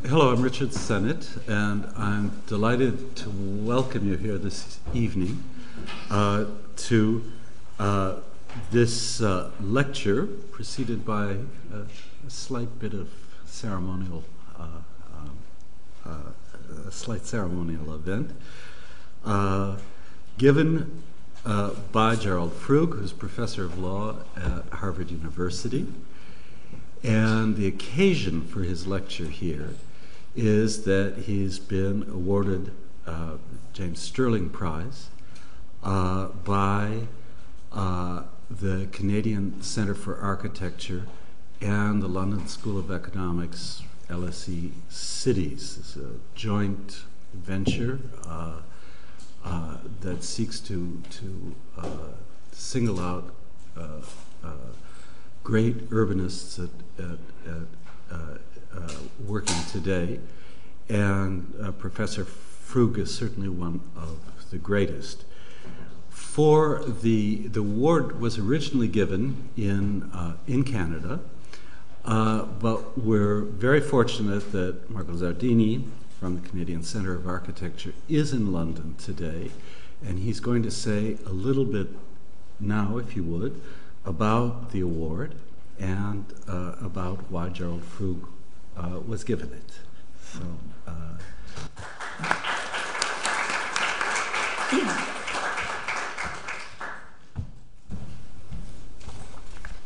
Hello, I'm Richard Sennett, and I'm delighted to welcome you here this evening to this lecture, preceded by a slight bit of ceremonial, a slight ceremonial event, given by Gerald Frug, who's professor of law at Harvard University. And the occasion for his lecture here is that he's been awarded James Stirling Prize by the Canadian Centre for Architecture and the London School of Economics, LSE Cities. It's a joint venture that seeks to single out great urbanists working today, and Professor Frug is certainly one of the greatest. The award was originally given in Canada, but we're very fortunate that Marco Zardini from the Canadian Centre of Architecture is in London today, and he's going to say a little bit now, if you would, about the award and about why Gerald Frug was given it.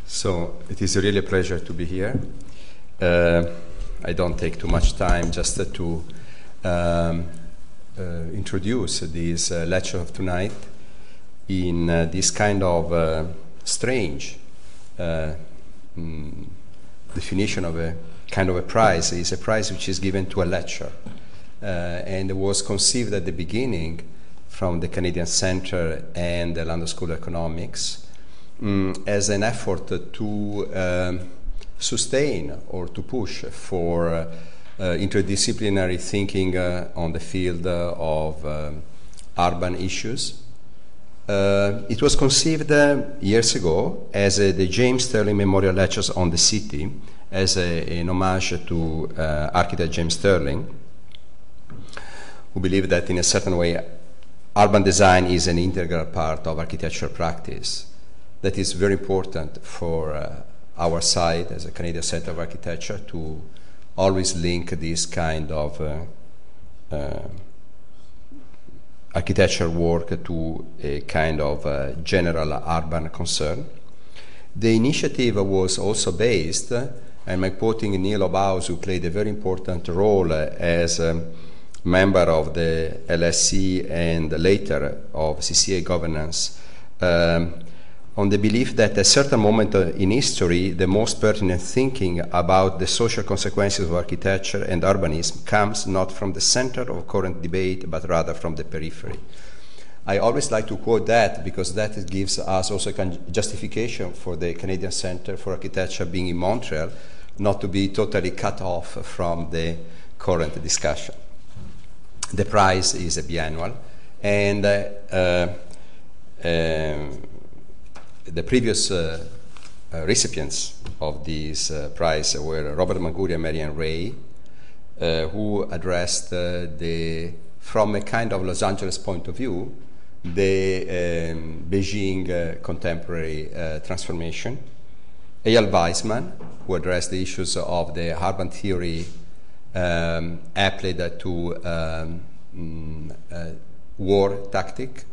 So it is really a pleasure to be here. I don't take too much time just to introduce this lecture of tonight in this kind of strange definition of a kind of a prize. Is a prize which is given to a lecture, and it was conceived at the beginning from the Canadian Centre and the London School of Economics as an effort to sustain or to push for interdisciplinary thinking on the field of urban issues. It was conceived years ago as the James Stirling Memorial Lectures on the City, as an homage to architect James Stirling, who believed that in a certain way urban design is an integral part of architectural practice that is very important for our side as a Canadian Centre of Architecture to always link this kind of architectural work to a kind of general urban concern. The initiative was also based, and I'm quoting Neil Obaus, who played a very important role as a member of the LSE and later of CCA governance, on the belief that at a certain moment in history, the most pertinent thinking about the social consequences of architecture and urbanism comes not from the center of current debate, but rather from the periphery. I always like to quote that because that gives us also a justification for the Canadian Centre for Architecture being in Montreal, not to be totally cut off from the current discussion. The prize is a biannual, and the previous recipients of this prize were Robert Manguri and Marianne Ray, who addressed from a kind of Los Angeles point of view, the Beijing contemporary transformation. Eyal Weizman, who addressed the issues of the urban theory applied to war tactic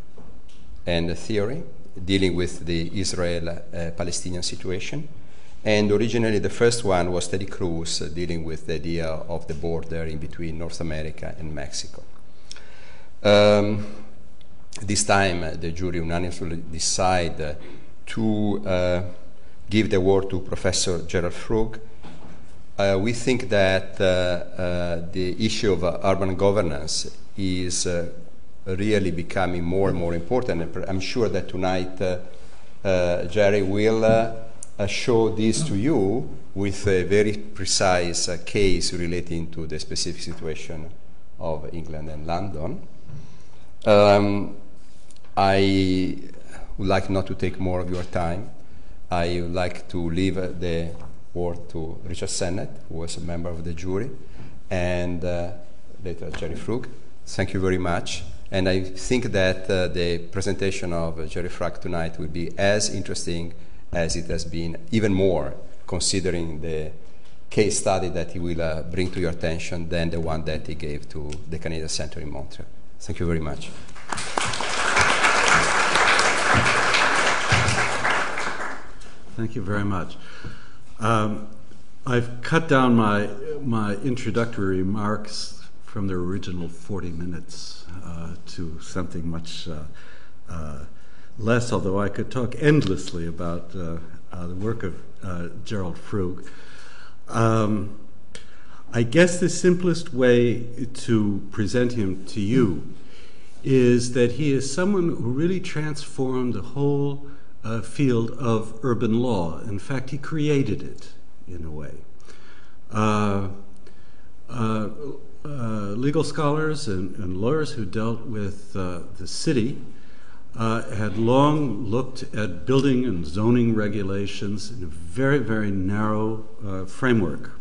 and theory, dealing with the Israel-Palestinian situation. And originally the first one was Teddy Cruz, dealing with the idea of the border in between North America and Mexico. This time the jury unanimously decided to give the award to Professor Gerald Frug. We think that the issue of urban governance is really becoming more and more important. And I'm sure that tonight Jerry will show this to you with a very precise case relating to the specific situation of England and London. I would like not to take more of your time. I would like to leave the word to Richard Sennett, who was a member of the jury, and later Gerald Frug. Thank you very much. And I think that the presentation of Gerald Frug tonight will be as interesting as it has been, even more, considering the case study that he will bring to your attention than the one that he gave to the Canadian Centre in Montreal. Thank you very much. Thank you very much. I've cut down my introductory remarks from their original 40 minutes to something much less, although I could talk endlessly about the work of Gerald Frug. I guess the simplest way to present him to you is that he is someone who really transformed the whole field of urban law. In fact, he created it in a way. Legal scholars and lawyers who dealt with the city had long looked at building and zoning regulations in a very, very narrow framework,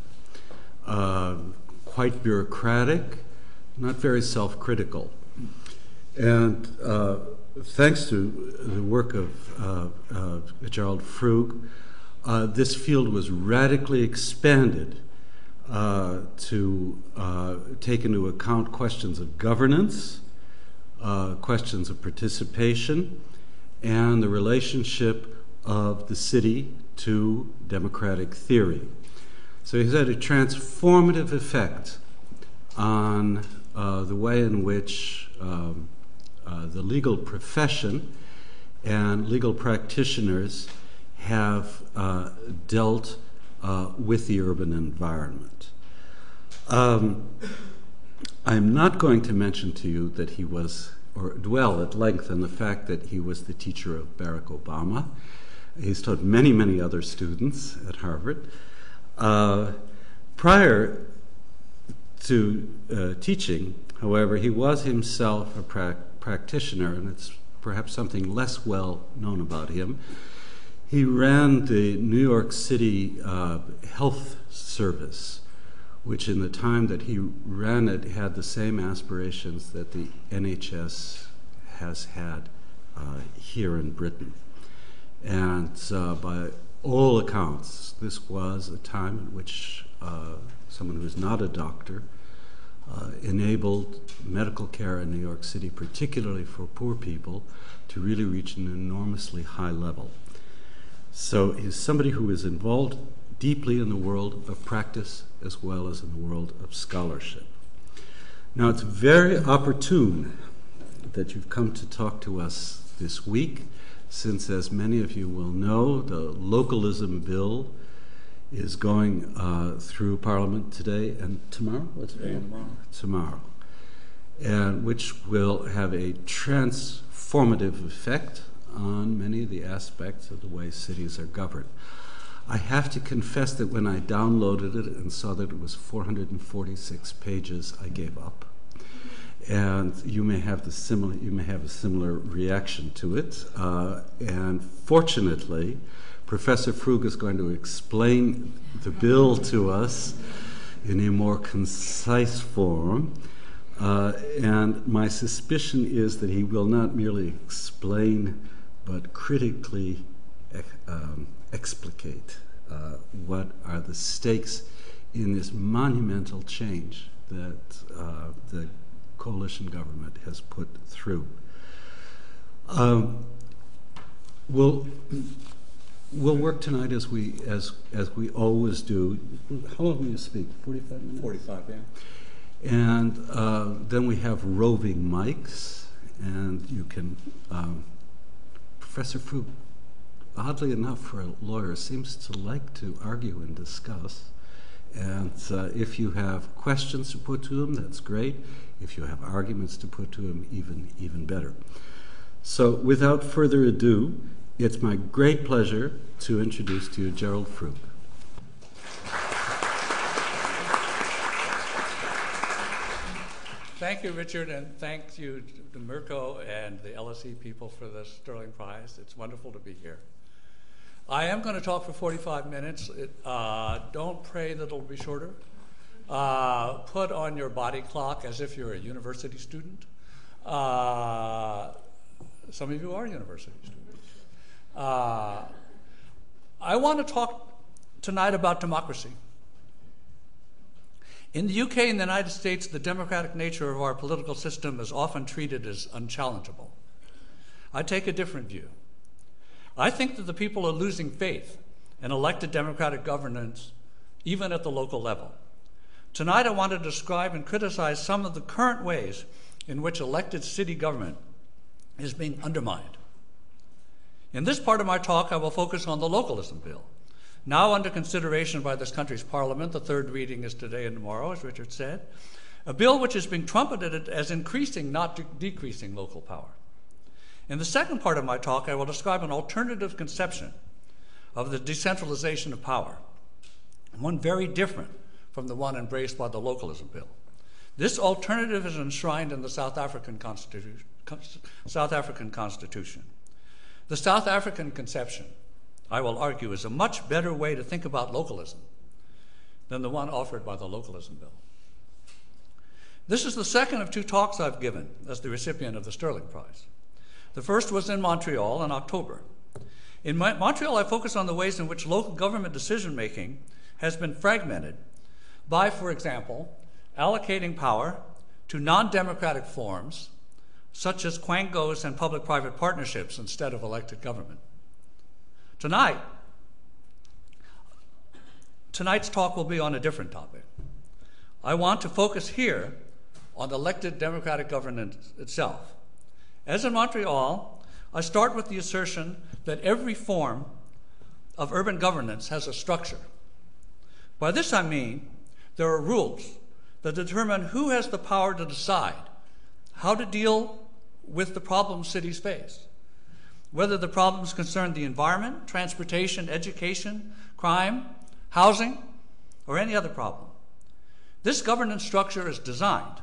quite bureaucratic, not very self-critical. And thanks to the work of Gerald Frug, this field was radically expanded to take into account questions of governance, questions of participation, and the relationship of the city to democratic theory. So he's had a transformative effect on the way in which the legal profession and legal practitioners have dealt with the urban environment. I'm not going to mention to you that he was, or dwell at length on the fact that he was the teacher of Barack Obama. He's taught many, many other students at Harvard. Prior to teaching, however, he was himself a practitioner, and it's perhaps something less well known about him. He ran the New York City Health Service, which in the time that he ran it had the same aspirations that the NHS has had here in Britain. And by all accounts, this was a time in which someone who is not a doctor enabled medical care in New York City, particularly for poor people, to really reach an enormously high level. So he's somebody who is involved deeply in the world of practice as well as in the world of scholarship. Now, it's very opportune that you've come to talk to us this week, since, as many of you will know, the Localism Bill is going through Parliament today and tomorrow? What's today and tomorrow? Tomorrow. And which will have a transformative effect on many of the aspects of the way cities are governed. I have to confess that when I downloaded it and saw that it was 446 pages, I gave up. And you may have a similar reaction to it. And fortunately, Professor Frug is going to explain the bill to us in a more concise form. And my suspicion is that he will not merely explain, but critically explicate what are the stakes in this monumental change that the coalition government has put through. We'll work tonight as we always do. How long will you speak? 45 minutes? 45, yeah. And then we have roving mics, and you can. Professor Frug, oddly enough, for a lawyer, seems to like to argue and discuss. And if you have questions to put to him, that's great. If you have arguments to put to him, even better. So without further ado, it's my great pleasure to introduce to you Gerald Frug. Thank you, Richard, and thank you to Mirko and the LSE people for the Stirling Prize. It's wonderful to be here. I am going to talk for 45 minutes. Don't pray that it'll be shorter. Put on your body clock as if you're a university student. Some of you are university students. I want to talk tonight about democracy. In the UK and the United States, the democratic nature of our political system is often treated as unchallengeable. I take a different view. I think that the people are losing faith in elected democratic governance, even at the local level. Tonight, I want to describe and criticize some of the current ways in which elected city government is being undermined. In this part of my talk, I will focus on the Localism Bill, now under consideration by this country's parliament. The third reading is today and tomorrow, as Richard said. A bill which is being trumpeted as increasing, not decreasing, local power. In the second part of my talk, I will describe an alternative conception of the decentralization of power, one very different from the one embraced by the Localism Bill. This alternative is enshrined in the South African Constitution. The South African conception, I will argue, is a much better way to think about localism than the one offered by the Localism Bill. This is the second of two talks I've given as the recipient of the Stirling Prize. The first was in Montreal in October. In Montreal, I focused on the ways in which local government decision-making has been fragmented by, for example, allocating power to non-democratic forms, such as quangos and public-private partnerships instead of elected government. Tonight's talk will be on a different topic. I want to focus here on elected democratic governance itself. As in Montreal, I start with the assertion that every form of urban governance has a structure. By this I mean there are rules that determine who has the power to decide how to deal with the problems cities face, whether the problems concern the environment, transportation, education, crime, housing, or any other problem. This governance structure is designed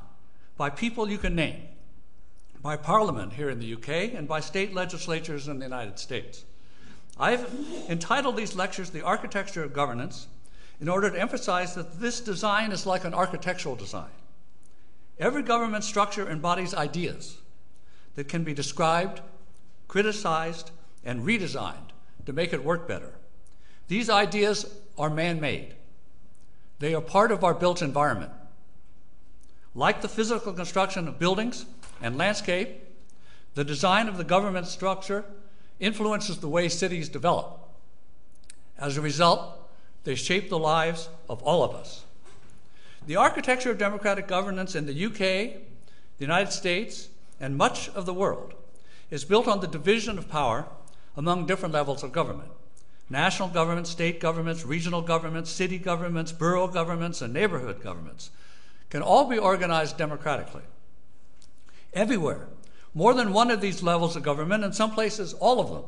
by people you can name, by Parliament here in the UK, and by state legislatures in the United States. I've entitled these lectures The Architecture of Governance in order to emphasize that this design is like an architectural design. Every government structure embodies ideas that can be described, criticized, and redesigned to make it work better. These ideas are man-made. They are part of our built environment. Like the physical construction of buildings and landscape, the design of the government structure influences the way cities develop. As a result, they shape the lives of all of us. The architecture of democratic governance in the UK, the United States, and much of the world is built on the division of power among different levels of government. National governments, state governments, regional governments, city governments, borough governments, and neighborhood governments can all be organized democratically. Everywhere, more than one of these levels of government, in some places all of them,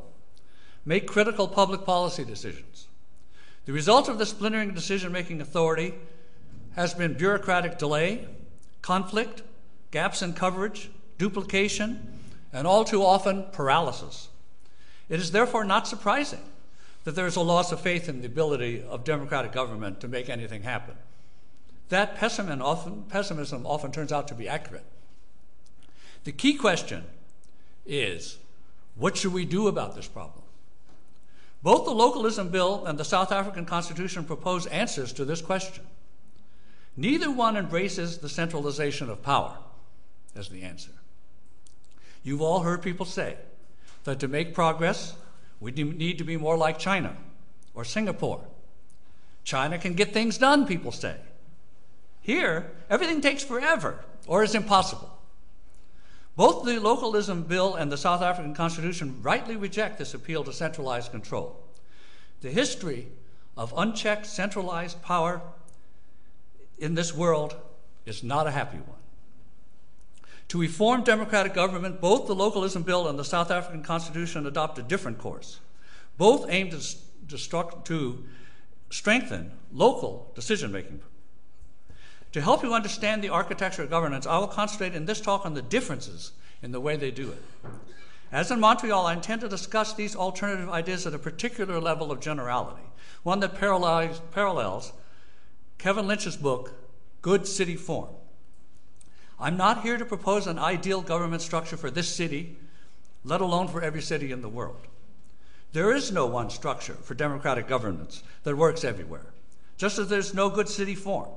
make critical public policy decisions. The result of this splintering decision-making authority has been bureaucratic delay, conflict, gaps in coverage, duplication, and all too often paralysis. It is therefore not surprising that there is a loss of faith in the ability of democratic government to make anything happen. That pessimism often turns out to be accurate. The key question is, what should we do about this problem? Both the Localism Bill and the South African Constitution propose answers to this question. Neither one embraces the centralization of power as the answer. You've all heard people say that to make progress, we need to be more like China or Singapore. China can get things done, people say. Here, everything takes forever or is impossible. Both the Localism Bill and the South African Constitution rightly reject this appeal to centralized control. The history of unchecked centralized power in this world is not a happy one. To reform democratic government, both the Localism Bill and the South African Constitution adopt a different course. Both aim to strengthen local decision-making. To help you understand the architecture of governance, I will concentrate in this talk on the differences in the way they do it. As in Montreal, I intend to discuss these alternative ideas at a particular level of generality, one that parallels Kevin Lynch's book, good city form. I'm not here to propose an ideal government structure for this city, let alone for every city in the world. There is no one structure for democratic governance that works everywhere, just as there's no good city form.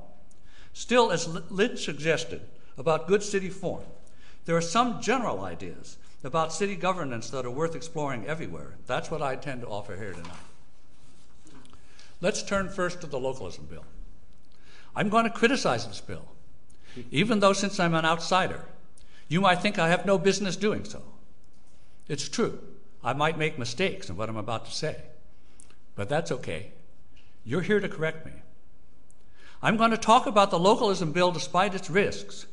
Still, as Lynch suggested about good city form, there are some general ideas about city governance that are worth exploring everywhere. That's what I intend to offer here tonight. Let's turn first to the Localism Bill. I'm going to criticize this bill, even though since I'm an outsider, you might think I have no business doing so. It's true. I might make mistakes in what I'm about to say, but that's okay. You're here to correct me. I'm going to talk about the Localism Bill despite its risks,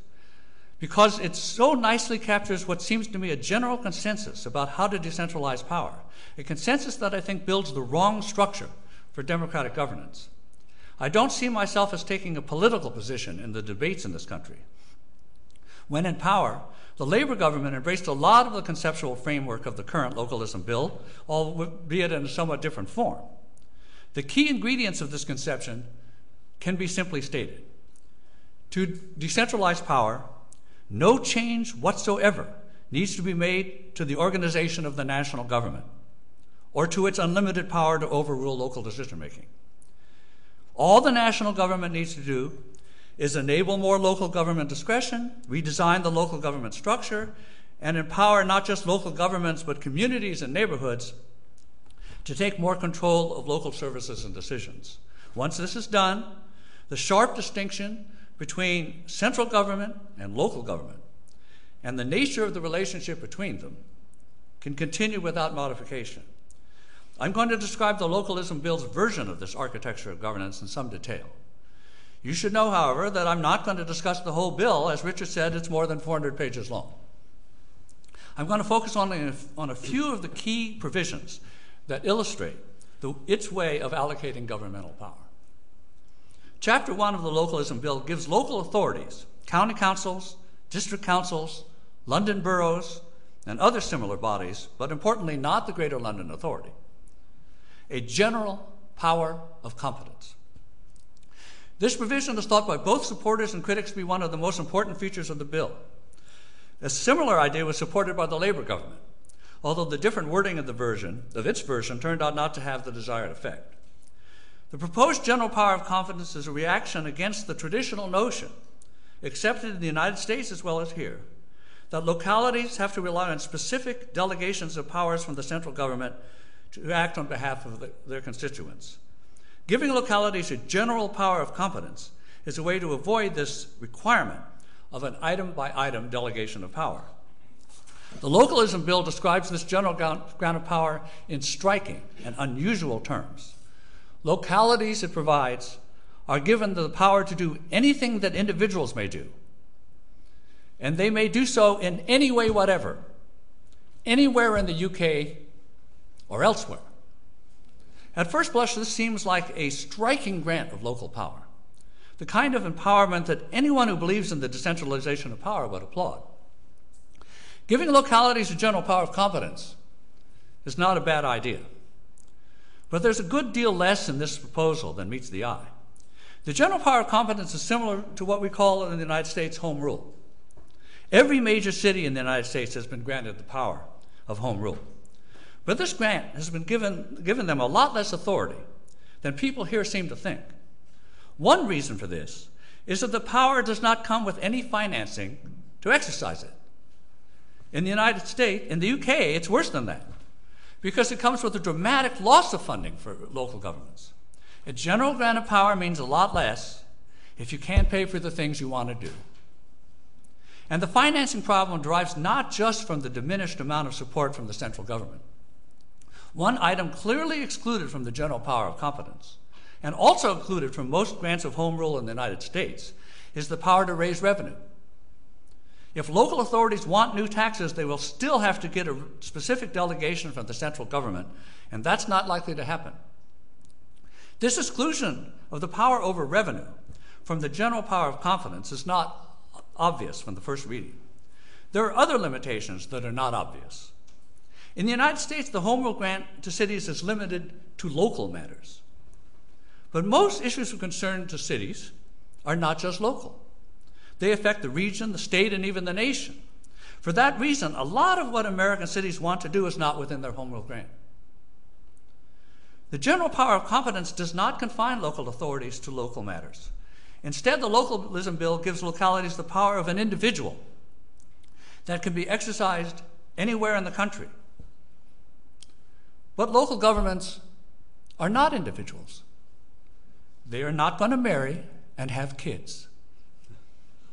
because it so nicely captures what seems to me a general consensus about how to decentralize power, a consensus that I think builds the wrong structure for democratic governance. I don't see myself as taking a political position in the debates in this country. When in power, the Labour government embraced a lot of the conceptual framework of the current Localism Bill, albeit in a somewhat different form. The key ingredients of this conception can be simply stated. To decentralize power, no change whatsoever needs to be made to the organization of the national government or to its unlimited power to overrule local decision-making. All the national government needs to do is enable more local government discretion, redesign the local government structure, and empower not just local governments but communities and neighborhoods to take more control of local services and decisions. Once this is done, the sharp distinction between central government and local government and the nature of the relationship between them can continue without modification. I'm going to describe the Localism Bill's version of this architecture of governance in some detail. You should know, however, that I'm not going to discuss the whole bill. As Richard said, it's more than 400 pages long. I'm going to focus on a few of the key provisions that illustrate its way of allocating governmental power. Chapter 1 of the Localism Bill gives local authorities, county councils, district councils, London boroughs, and other similar bodies, but importantly not the Greater London Authority, a general power of competence. This provision is thought by both supporters and critics to be one of the most important features of the bill. A similar idea was supported by the Labour government, although the different wording of its version turned out not to have the desired effect. The proposed general power of competence is a reaction against the traditional notion, accepted in the United States as well as here, that localities have to rely on specific delegations of powers from the central government to act on behalf of their constituents. Giving localities a general power of competence is a way to avoid this requirement of an item-by-item delegation of power. The Localism Bill describes this general grant of power in striking and unusual terms. Localities, it provides, are given the power to do anything that individuals may do, and they may do so in any way whatever, anywhere in the UK or elsewhere. At first blush, this seems like a striking grant of local power, the kind of empowerment that anyone who believes in the decentralization of power would applaud. Giving localities a general power of competence is not a bad idea, but there's a good deal less in this proposal than meets the eye. The general power of competence is similar to what we call in the United States home rule. Every major city in the United States has been granted the power of home rule. But this grant has been given them a lot less authority than people here seem to think. One reason for this is that the power does not come with any financing to exercise it. In the United States, in the UK, it's worse than that, because it comes with a dramatic loss of funding for local governments. A general grant of power means a lot less if you can't pay for the things you want to do. And the financing problem derives not just from the diminished amount of support from the central government. One item clearly excluded from the general power of competence, and also included from most grants of home rule in the United States, is the power to raise revenue. If local authorities want new taxes, they will still have to get a specific delegation from the central government, and that's not likely to happen. This exclusion of the power over revenue from the general power of competence is not obvious from the first reading. There are other limitations that are not obvious. In the United States, the home rule grant to cities is limited to local matters. But most issues of concern to cities are not just local. They affect the region, the state, and even the nation. For that reason, a lot of what American cities want to do is not within their home rule grant. The general power of competence does not confine local authorities to local matters. Instead, the Localism Bill gives localities the power of an individual that can be exercised anywhere in the country. But local governments are not individuals. They are not going to marry and have kids.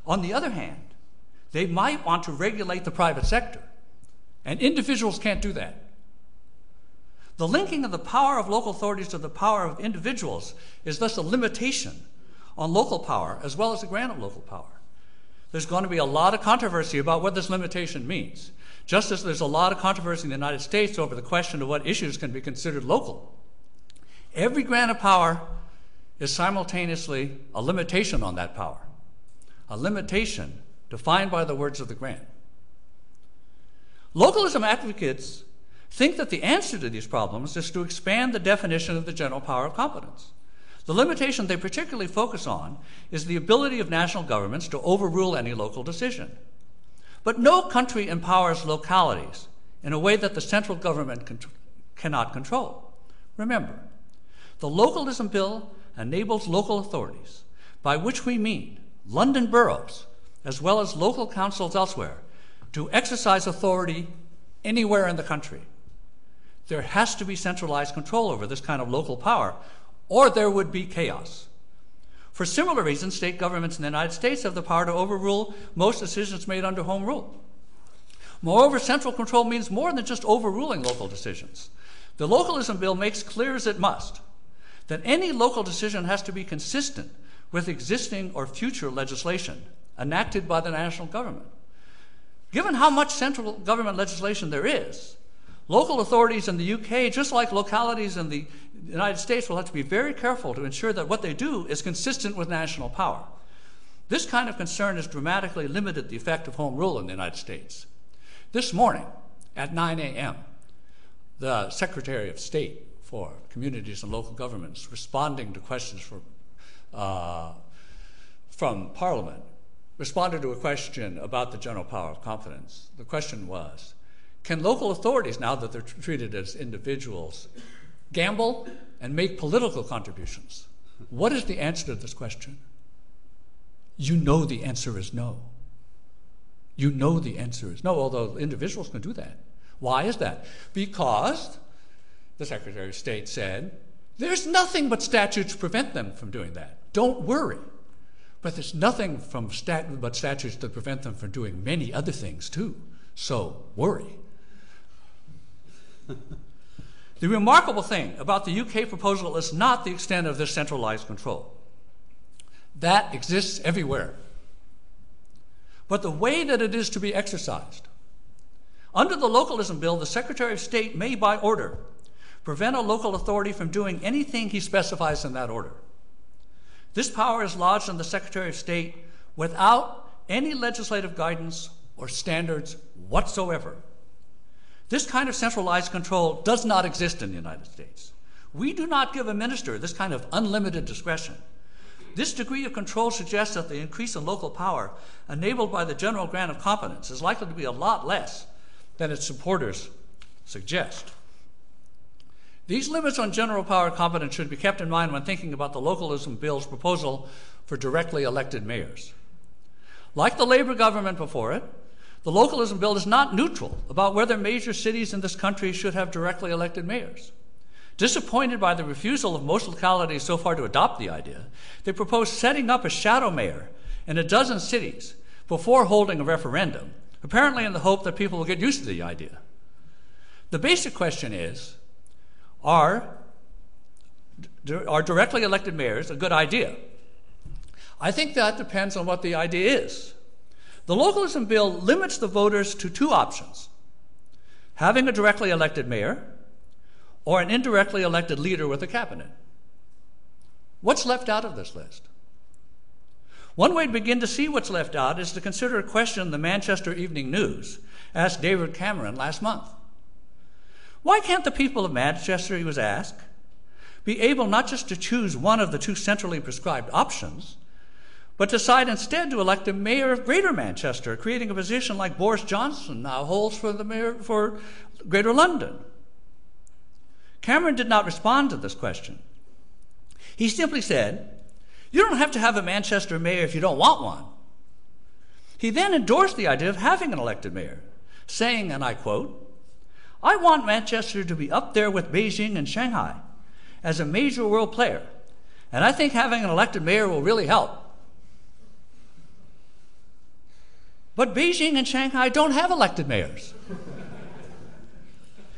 On the other hand, they might want to regulate the private sector, and individuals can't do that. The linking of the power of local authorities to the power of individuals is thus a limitation on local power as well as the grant of local power. There's going to be a lot of controversy about what this limitation means, just as there's a lot of controversy in the United States over the question of what issues can be considered local. Every grant of power is simultaneously a limitation on that power, a limitation defined by the words of the grant. Localism advocates think that the answer to these problems is to expand the definition of the general power of competence. The limitation they particularly focus on is the ability of national governments to overrule any local decision. But no country empowers localities in a way that the central government cannot control. Remember, the Localism Bill enables local authorities, by which we mean London boroughs, as well as local councils elsewhere, to exercise authority anywhere in the country. There has to be centralized control over this kind of local power, or there would be chaos. For similar reasons, state governments in the United States have the power to overrule most decisions made under home rule. Moreover, central control means more than just overruling local decisions. The Localism Bill makes clear as it must that any local decision has to be consistent with existing or future legislation enacted by the national government. Given how much central government legislation there is, local authorities in the UK, just like localities in the United States, will have to be very careful to ensure that what they do is consistent with national power. This kind of concern has dramatically limited the effect of home rule in the United States. This morning at 9 a.m., the Secretary of State for Communities and Local Governments, responding to questions from Parliament, responded to a question about the general power of competence. The question was, can local authorities, now that they're treated as individuals, gamble and make political contributions? What is the answer to this question? You know the answer is no. You know the answer is no, although individuals can do that. Why is that? Because the Secretary of State said, there's nothing but statutes to prevent them from doing that. Don't worry. But there's nothing but statutes that prevent them from doing many other things too. So worry. The remarkable thing about the UK proposal is not the extent of this centralized control. That exists everywhere. But the way that it is to be exercised. Under the Localism Bill, the Secretary of State may, by order, prevent a local authority from doing anything he specifies in that order. This power is lodged in the Secretary of State without any legislative guidance or standards whatsoever. This kind of centralized control does not exist in the United States. We do not give a minister this kind of unlimited discretion. This degree of control suggests that the increase in local power enabled by the general grant of competence is likely to be a lot less than its supporters suggest. These limits on general power competence should be kept in mind when thinking about the Localism Bill's proposal for directly elected mayors. Like the Labour government before it, the Localism Bill is not neutral about whether major cities in this country should have directly elected mayors. Disappointed by the refusal of most localities so far to adopt the idea, they propose setting up a shadow mayor in a dozen cities before holding a referendum, apparently in the hope that people will get used to the idea. The basic question is, are directly elected mayors a good idea? I think that depends on what the idea is. The Localism Bill limits the voters to two options: having a directly elected mayor or an indirectly elected leader with a cabinet. What's left out of this list? One way to begin to see what's left out is to consider a question the Manchester Evening News asked David Cameron last month. Why can't the people of Manchester, he was asked, be able not just to choose one of the two centrally prescribed options, but decide instead to elect a mayor of Greater Manchester, creating a position like Boris Johnson now holds for the mayor for Greater London. Cameron did not respond to this question. He simply said, "You don't have to have a Manchester mayor if you don't want one." He then endorsed the idea of having an elected mayor, saying, and I quote, "I want Manchester to be up there with Beijing and Shanghai as a major world player, and I think having an elected mayor will really help." But Beijing and Shanghai don't have elected mayors.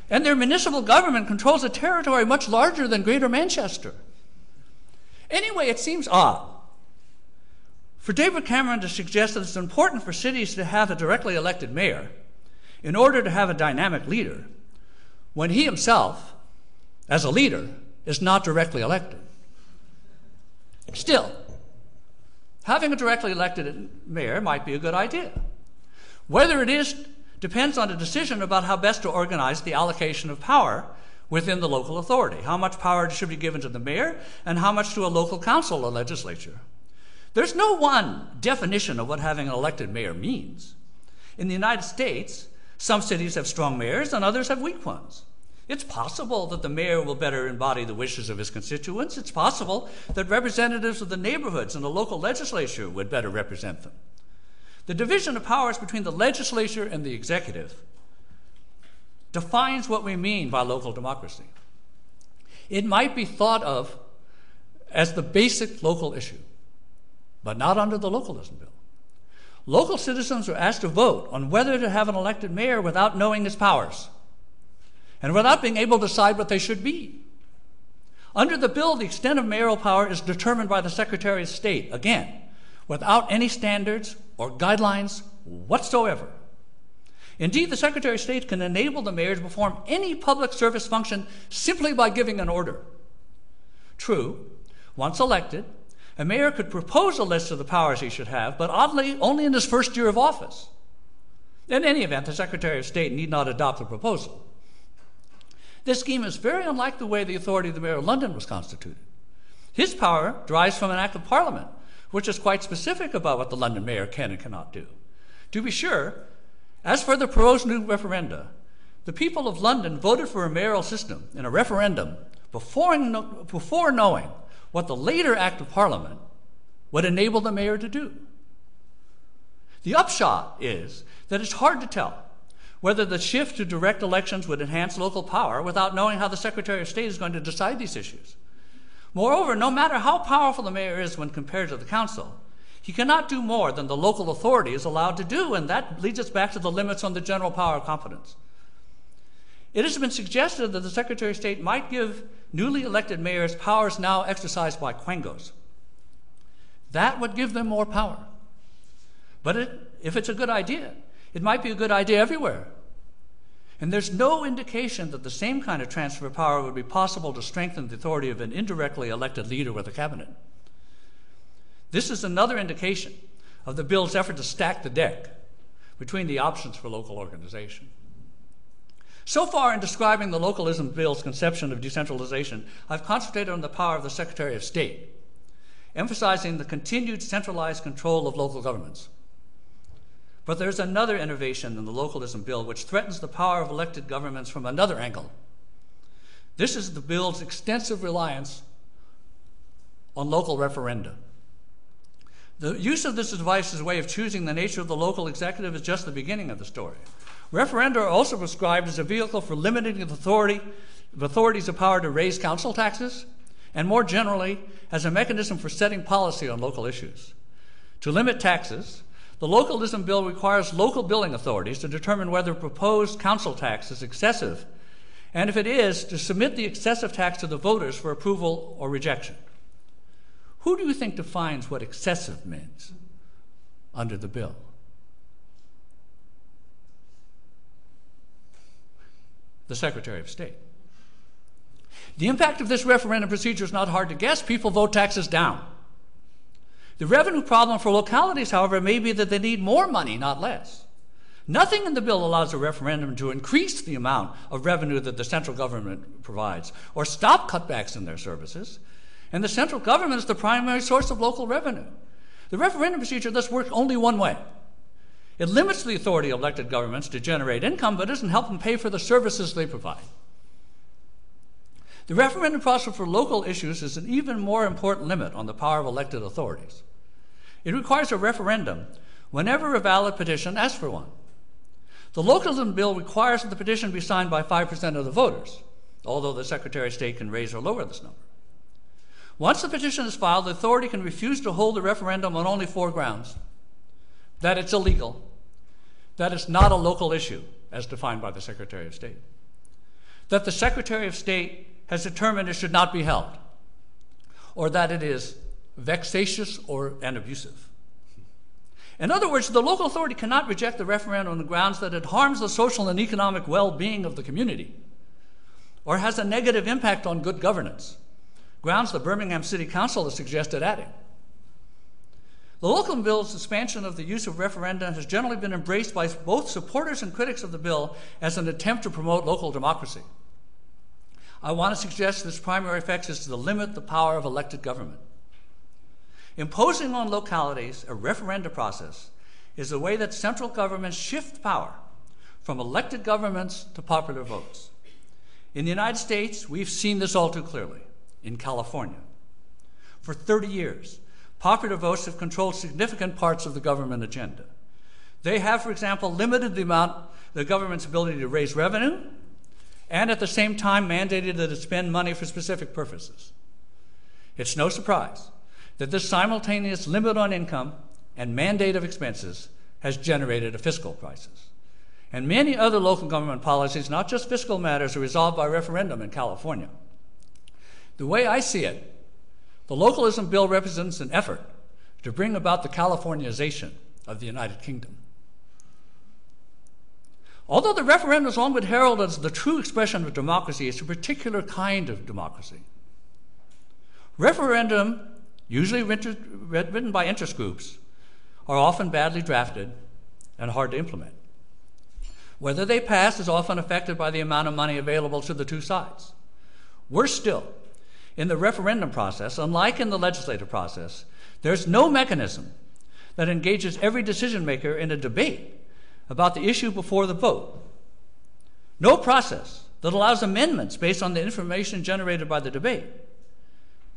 And their municipal government controls a territory much larger than Greater Manchester. Anyway, it seems odd for David Cameron to suggest that it's important for cities to have a directly elected mayor in order to have a dynamic leader, when he himself, as a leader, is not directly elected. Still, having a directly elected mayor might be a good idea. Whether it is depends on a decision about how best to organize the allocation of power within the local authority. How much power should be given to the mayor and how much to a local council or legislature. There's no one definition of what having an elected mayor means. In the United States, some cities have strong mayors and others have weak ones. It's possible that the mayor will better embody the wishes of his constituents. It's possible that representatives of the neighborhoods and the local legislature would better represent them. The division of powers between the legislature and the executive defines what we mean by local democracy. It might be thought of as the basic local issue, but not under the Localism Bill. Local citizens are asked to vote on whether to have an elected mayor without knowing his powers and without being able to decide what they should be. Under the bill, the extent of mayoral power is determined by the Secretary of State, again, without any standards or guidelines whatsoever. Indeed, the Secretary of State can enable the mayor to perform any public service function simply by giving an order. True, once elected, a mayor could propose a list of the powers he should have, but oddly, only in his first year of office. In any event, the Secretary of State need not adopt the proposal. This scheme is very unlike the way the authority of the Mayor of London was constituted. His power derives from an Act of Parliament, which is quite specific about what the London mayor can and cannot do. To be sure, as for the proposed new referenda, the people of London voted for a mayoral system in a referendum before knowing what the later Act of Parliament would enable the mayor to do. The upshot is that it's hard to tell whether the shift to direct elections would enhance local power without knowing how the Secretary of State is going to decide these issues. Moreover, no matter how powerful the mayor is when compared to the council, he cannot do more than the local authority is allowed to do, and that leads us back to the limits on the general power of competence. It has been suggested that the Secretary of State might give newly elected mayors powers now exercised by quangos. That would give them more power. But if it's a good idea, it might be a good idea everywhere. And there's no indication that the same kind of transfer of power would be possible to strengthen the authority of an indirectly elected leader with a cabinet. This is another indication of the bill's effort to stack the deck between the options for local organization. So far in describing the Localism Bill's conception of decentralization, I've concentrated on the power of the Secretary of State, emphasizing the continued centralized control of local governments. But there's another innovation in the Localism Bill which threatens the power of elected governments from another angle. This is the bill's extensive reliance on local referenda. The use of this device as a way of choosing the nature of the local executive is just the beginning of the story. Referenda are also prescribed as a vehicle for limiting the authorities of power to raise council taxes, and more generally, as a mechanism for setting policy on local issues. To limit taxes, the Localism Bill requires local billing authorities to determine whether proposed council tax is excessive, and if it is, to submit the excessive tax to the voters for approval or rejection. Who do you think defines what excessive means under the bill? The Secretary of State. The impact of this referendum procedure is not hard to guess. People vote taxes down. The revenue problem for localities, however, may be that they need more money, not less. Nothing in the bill allows a referendum to increase the amount of revenue that the central government provides or stop cutbacks in their services. And the central government is the primary source of local revenue. The referendum procedure thus works only one way. It limits the authority of elected governments to generate income, but doesn't help them pay for the services they provide. The referendum process for local issues is an even more important limit on the power of elected authorities. It requires a referendum whenever a valid petition asks for one. The Localism Bill requires that the petition be signed by 5% of the voters, although the Secretary of State can raise or lower this number. Once the petition is filed, the authority can refuse to hold the referendum on only 4 grounds: that it's illegal, that it's not a local issue, as defined by the Secretary of State, that the Secretary of State has determined it should not be held, or that it is vexatious and abusive. In other words, the local authority cannot reject the referendum on the grounds that it harms the social and economic well-being of the community, or has a negative impact on good governance, grounds the Birmingham City Council has suggested adding. The Localism Bill's expansion of the use of referenda has generally been embraced by both supporters and critics of the bill as an attempt to promote local democracy. I want to suggest this primary effect is to limit the power of elected government. Imposing on localities a referenda process is a way that central governments shift power from elected governments to popular votes. In the United States, we've seen this all too clearly. In California, for 30 years, popular votes have controlled significant parts of the government agenda. They have, for example, limited the government's ability to raise revenue, and at the same time mandated that it spend money for specific purposes. It's no surprise that this simultaneous limit on income and mandate of expenses has generated a fiscal crisis. And many other local government policies, not just fiscal matters, are resolved by referendum in California. The way I see it, the Localism Bill represents an effort to bring about the Californization of the United Kingdom. Although the referendum has long been heralded as the true expression of democracy, it's a particular kind of democracy. Referendum, usually written by interest groups, are often badly drafted and hard to implement. Whether they pass is often affected by the amount of money available to the two sides. Worse still, in the referendum process, unlike in the legislative process, there's no mechanism that engages every decision maker in a debate about the issue before the vote. No process that allows amendments based on the information generated by the debate.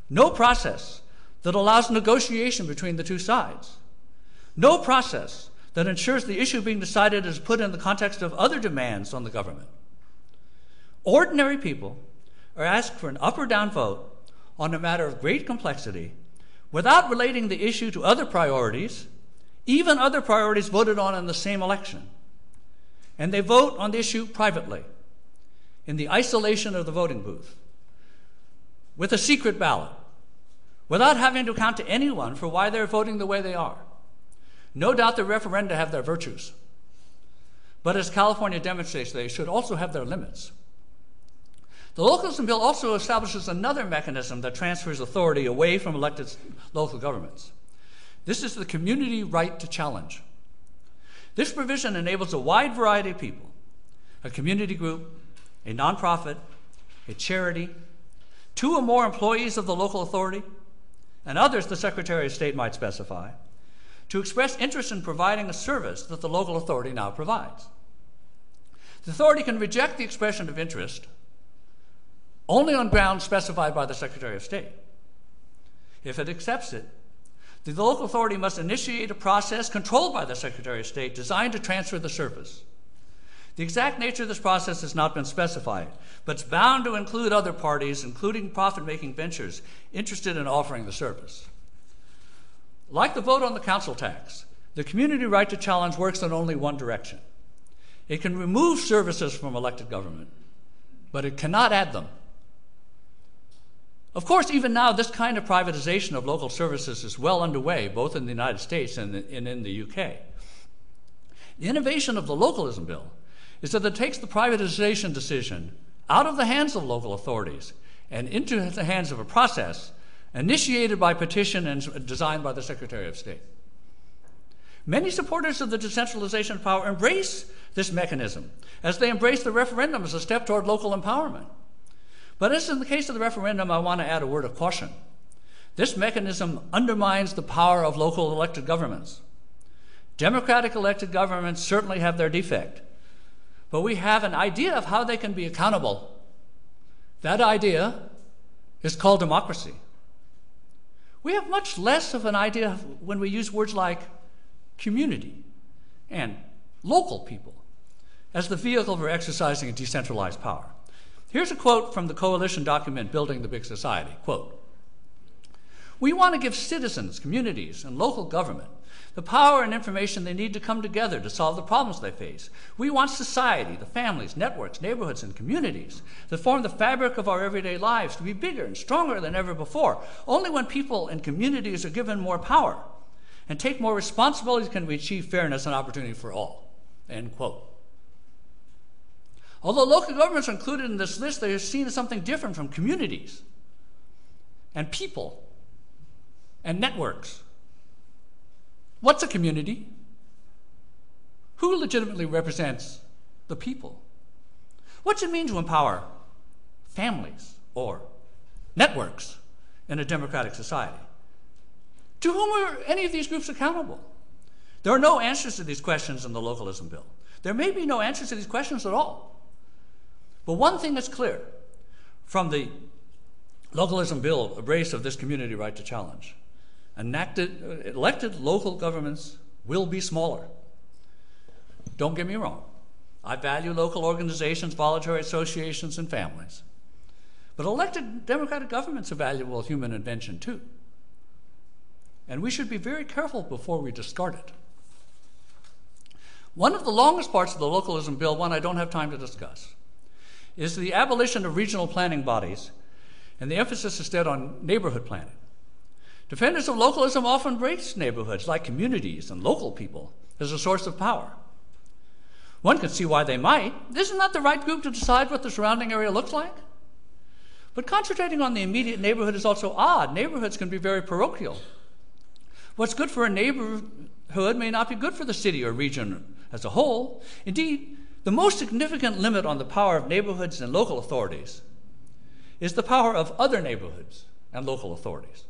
No process that allows negotiation between the two sides. No process that ensures the issue being decided is put in the context of other demands on the government. Ordinary people are asked for an up or down vote on a matter of great complexity without relating the issue to other priorities, even other priorities voted on in the same election. And they vote on the issue privately, in the isolation of the voting booth, with a secret ballot, without having to account to anyone for why they're voting the way they are. No doubt the referenda have their virtues, but as California demonstrates, they should also have their limits. The Localism Bill also establishes another mechanism that transfers authority away from elected local governments. This is the community right to challenge. This provision enables a wide variety of people, a community group, a nonprofit, a charity, 2 or more employees of the local authority, and others the Secretary of State might specify, to express interest in providing a service that the local authority now provides. The authority can reject the expression of interest only on grounds specified by the Secretary of State. If it accepts it, the local authority must initiate a process controlled by the Secretary of State designed to transfer the service. The exact nature of this process has not been specified, but it's bound to include other parties, including profit-making ventures, interested in offering the service. Like the vote on the council tax, the community right to challenge works in only one direction. It can remove services from elected government, but it cannot add them. Of course, even now, this kind of privatization of local services is well underway, both in the United States and in the UK. The innovation of the Localism Bill is that it takes the privatization decision out of the hands of local authorities and into the hands of a process initiated by petition and designed by the Secretary of State. Many supporters of the decentralization of power embrace this mechanism, as they embrace the referendum as a step toward local empowerment. But as in the case of the referendum, I want to add a word of caution. This mechanism undermines the power of local elected governments. Democratic elected governments certainly have their defect, but we have an idea of how they can be accountable. That idea is called democracy. We have much less of an idea when we use words like community and local people as the vehicle for exercising a decentralized power. Here's a quote from the coalition document, Building the Big Society. Quote, "We want to give citizens, communities, and local government the power and information they need to come together to solve the problems they face. We want society, the families, networks, neighborhoods, and communities that form the fabric of our everyday lives to be bigger and stronger than ever before. Only when people and communities are given more power and take more responsibility can we achieve fairness and opportunity for all." End quote. Although local governments are included in this list, they are seen as something different from communities and people and networks. What's a community? Who legitimately represents the people? What's it mean to empower families or networks in a democratic society? To whom are any of these groups accountable? There are no answers to these questions in the Localism Bill. There may be no answers to these questions at all. But one thing is clear from the Localism Bill, embrace of this community right to challenge. Elected local governments will be smaller. Don't get me wrong. I value local organizations, voluntary associations, and families. But elected democratic governments are valuable human invention too. And we should be very careful before we discard it. One of the longest parts of the Localism Bill, one I don't have time to discuss, is the abolition of regional planning bodies and the emphasis instead on neighborhood planning. Defenders of localism often embrace neighborhoods like communities and local people as a source of power. One can see why they might. Isn't that the right group to decide what the surrounding area looks like? But concentrating on the immediate neighborhood is also odd. Neighborhoods can be very parochial. What's good for a neighborhood may not be good for the city or region as a whole. Indeed, the most significant limit on the power of neighborhoods and local authorities is the power of other neighborhoods and local authorities.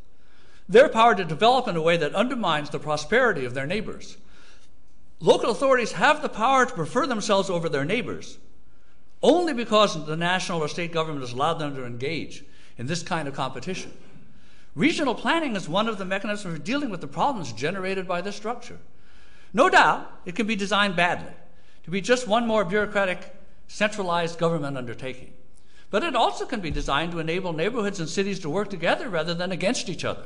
Their power to develop in a way that undermines the prosperity of their neighbors. Local authorities have the power to prefer themselves over their neighbors only because the national or state government has allowed them to engage in this kind of competition. Regional planning is one of the mechanisms for dealing with the problems generated by this structure. No doubt, it can be designed badly to be just one more bureaucratic, centralized government undertaking. But it also can be designed to enable neighborhoods and cities to work together rather than against each other.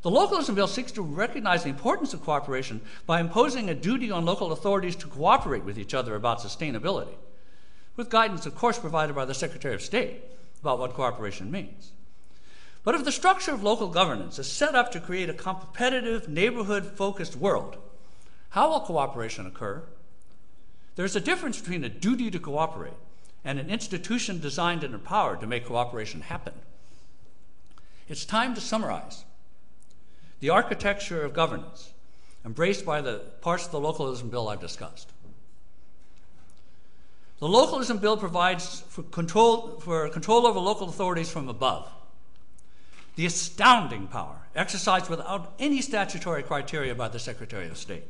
The Localism Bill seeks to recognize the importance of cooperation by imposing a duty on local authorities to cooperate with each other about sustainability, with guidance, of course, provided by the Secretary of State about what cooperation means. But if the structure of local governance is set up to create a competitive, neighborhood-focused world, how will cooperation occur? There's a difference between a duty to cooperate and an institution designed and empowered to make cooperation happen. It's time to summarize the architecture of governance embraced by the parts of the Localism Bill I've discussed. The Localism Bill provides for control over local authorities from above. The astounding power exercised without any statutory criteria by the Secretary of State.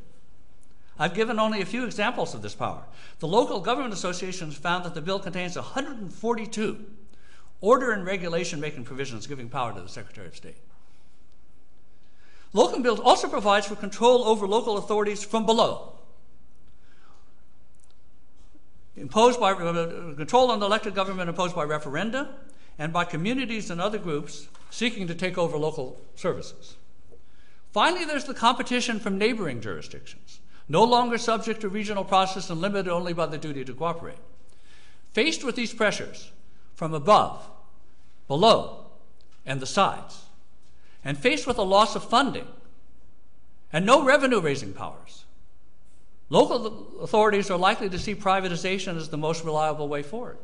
I've given only a few examples of this power. The local government associations found that the bill contains 142 order and regulation making provisions giving power to the Secretary of State. Localism Bill also provides for control over local authorities from below. Control on the elected government imposed by referenda and by communities and other groups seeking to take over local services. Finally, there's the competition from neighboring jurisdictions, no longer subject to regional process and limited only by the duty to cooperate. Faced with these pressures from above, below, and the sides, and faced with a loss of funding and no revenue-raising powers, local authorities are likely to see privatization as the most reliable way forward.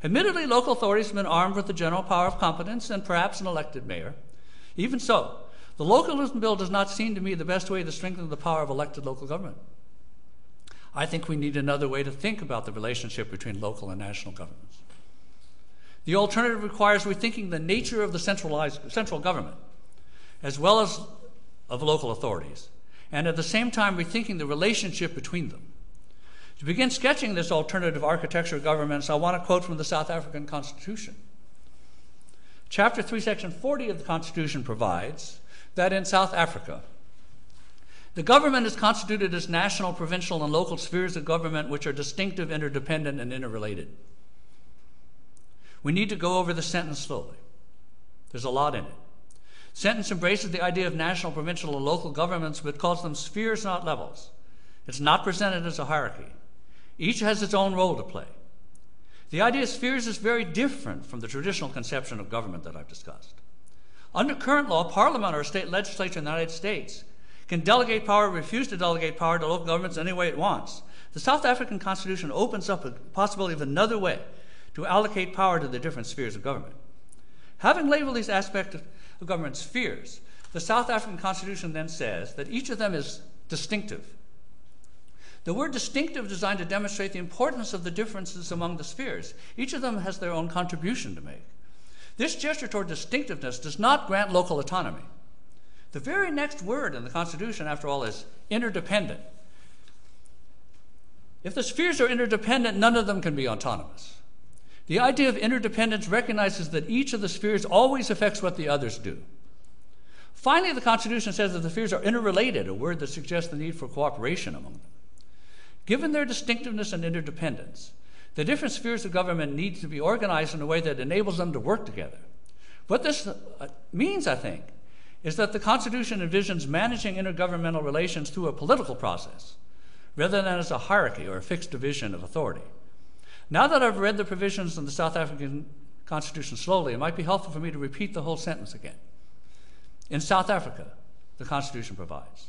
Admittedly, local authorities have been armed with the general power of competence and perhaps an elected mayor. Even so, the Localism Bill does not seem to me the best way to strengthen the power of elected local government. I think we need another way to think about the relationship between local and national governments. The alternative requires rethinking the nature of the central government, as well as of local authorities, and at the same time rethinking the relationship between them. To begin sketching this alternative architecture of governments, I want to quote from the South African Constitution. Chapter 3, Section 40 of the Constitution provides that in South Africa, the government is constituted as national, provincial, and local spheres of government which are distinctive, interdependent, and interrelated. We need to go over the sentence slowly. There's a lot in it. Sentence embraces the idea of national, provincial, and local governments, but calls them spheres, not levels. It's not presented as a hierarchy. Each has its own role to play. The idea of spheres is very different from the traditional conception of government that I've discussed. Under current law, Parliament or a state legislature in the United States can delegate power or refuse to delegate power to local governments any way it wants. The South African Constitution opens up a possibility of another way to allocate power to the different spheres of government. Having labeled these aspects of government spheres, the South African Constitution then says that each of them is distinctive. The word distinctive is designed to demonstrate the importance of the differences among the spheres. Each of them has their own contribution to make. This gesture toward distinctiveness does not grant local autonomy. The very next word in the Constitution, after all, is interdependent. If the spheres are interdependent, none of them can be autonomous. The idea of interdependence recognizes that each of the spheres always affects what the others do. Finally, the Constitution says that the spheres are interrelated, a word that suggests the need for cooperation among them. Given their distinctiveness and interdependence, the different spheres of government need to be organized in a way that enables them to work together. What this means, I think, is that the Constitution envisions managing intergovernmental relations through a political process, rather than as a hierarchy or a fixed division of authority. Now that I've read the provisions in the South African Constitution slowly, it might be helpful for me to repeat the whole sentence again. In South Africa, the Constitution provides,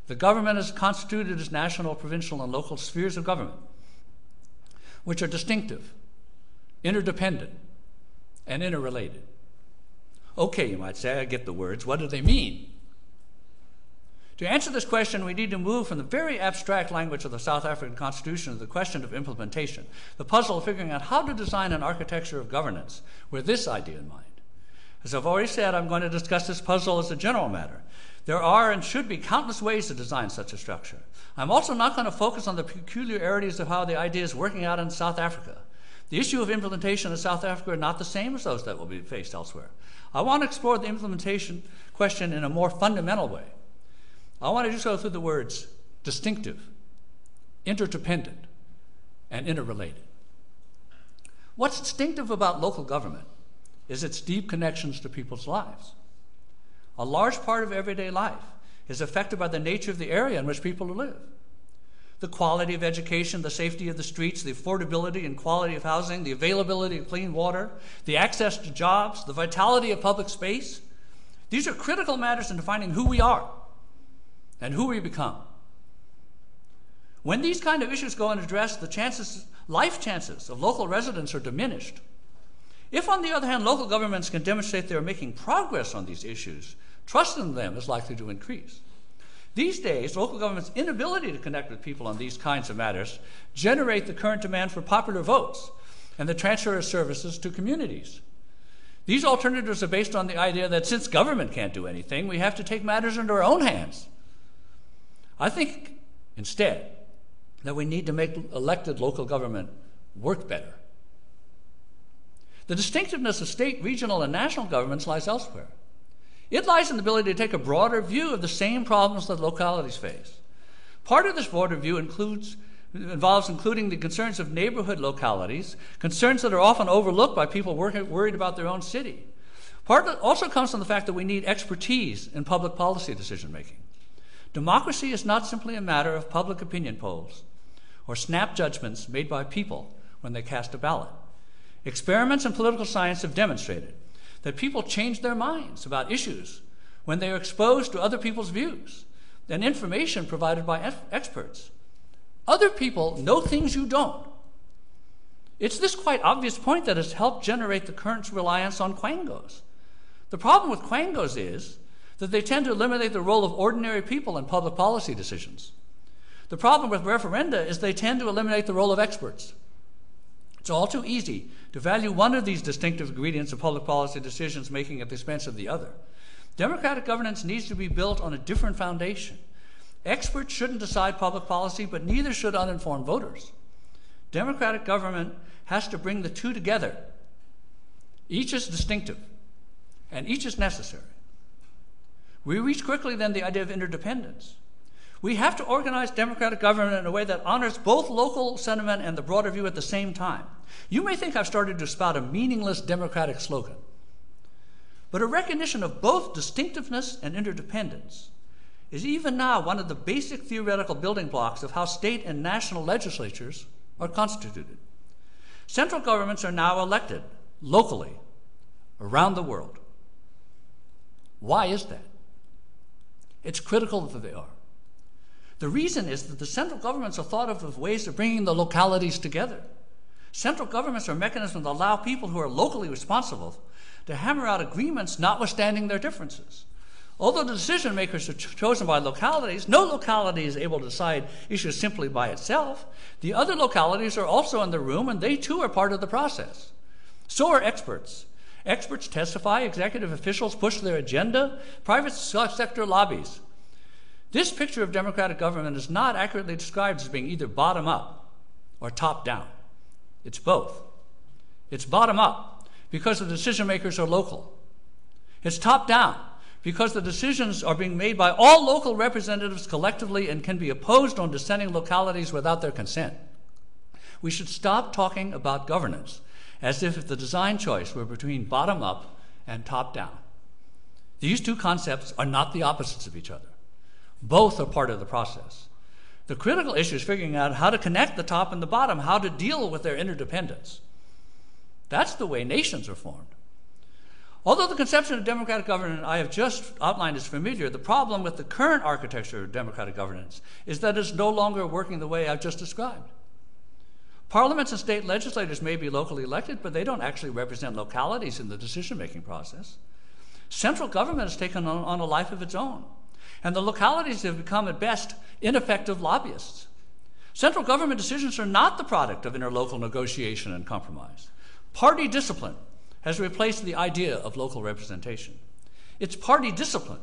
the government is constituted as national, provincial, and local spheres of government, which are distinctive, interdependent, and interrelated. Okay, you might say, I get the words. What do they mean? To answer this question, we need to move from the very abstract language of the South African Constitution to the question of implementation, the puzzle of figuring out how to design an architecture of governance with this idea in mind. As I've already said, I'm going to discuss this puzzle as a general matter. There are and should be countless ways to design such a structure. I'm also not going to focus on the peculiarities of how the idea is working out in South Africa. The issue of implementation in South Africa are not the same as those that will be faced elsewhere. I want to explore the implementation question in a more fundamental way. I want to just go through the words distinctive, interdependent, and interrelated. What's distinctive about local government is its deep connections to people's lives. A large part of everyday life is affected by the nature of the area in which people live. The quality of education, the safety of the streets, the affordability and quality of housing, the availability of clean water, the access to jobs, the vitality of public space. These are critical matters in defining who we are and who we become. When these kind of issues go unaddressed, the life chances of local residents are diminished. If, on the other hand, local governments can demonstrate they are making progress on these issues, trust in them is likely to increase. These days, local government's inability to connect with people on these kinds of matters generate the current demand for popular votes and the transfer of services to communities. These alternatives are based on the idea that since government can't do anything, we have to take matters into our own hands. I think, instead, that we need to make elected local government work better. The distinctiveness of state, regional, and national governments lies elsewhere. It lies in the ability to take a broader view of the same problems that localities face. Part of this broader view involves including the concerns of neighborhood localities, concerns that are often overlooked by people worried about their own city. Part of it also comes from the fact that we need expertise in public policy decision-making. Democracy is not simply a matter of public opinion polls or snap judgments made by people when they cast a ballot. Experiments in political science have demonstrated that people change their minds about issues when they are exposed to other people's views and information provided by experts. Other people know things you don't. It's this quite obvious point that has helped generate the current reliance on quangos. The problem with quangos is that they tend to eliminate the role of ordinary people in public policy decisions. The problem with referenda is they tend to eliminate the role of experts. It's all too easy to value one of these distinctive ingredients of public policy decisions making at the expense of the other. Democratic governance needs to be built on a different foundation. Experts shouldn't decide public policy, but neither should uninformed voters. Democratic government has to bring the two together. Each is distinctive, and each is necessary. We reach quickly then the idea of interdependence. We have to organize democratic government in a way that honors both local sentiment and the broader view at the same time. You may think I've started to spout a meaningless democratic slogan, but a recognition of both distinctiveness and interdependence is even now one of the basic theoretical building blocks of how state and national legislatures are constituted. Central governments are now elected locally around the world. Why is that? It's critical that they are. The reason is that the central governments are thought of as ways of bringing the localities together. Central governments are mechanisms that allow people who are locally responsible to hammer out agreements notwithstanding their differences. Although the decision makers are chosen by localities, no locality is able to decide issues simply by itself. The other localities are also in the room, and they too are part of the process. So are experts. Experts testify, executive officials push their agenda, private sector lobbies. This picture of democratic government is not accurately described as being either bottom up or top down. It's both. It's bottom up because the decision makers are local. It's top down because the decisions are being made by all local representatives collectively and can be opposed on dissenting localities without their consent. We should stop talking about governance as if the design choice were between bottom up and top down. These two concepts are not the opposites of each other. Both are part of the process. The critical issue is figuring out how to connect the top and the bottom, how to deal with their interdependence. That's the way nations are formed. Although the conception of democratic governance I have just outlined is familiar, the problem with the current architecture of democratic governance is that it's no longer working the way I've just described. Parliaments and state legislators may be locally elected, but they don't actually represent localities in the decision-making process. Central government has taken on a life of its own, and the localities have become, at best, ineffective lobbyists. Central government decisions are not the product of interlocal negotiation and compromise. Party discipline has replaced the idea of local representation. It's party discipline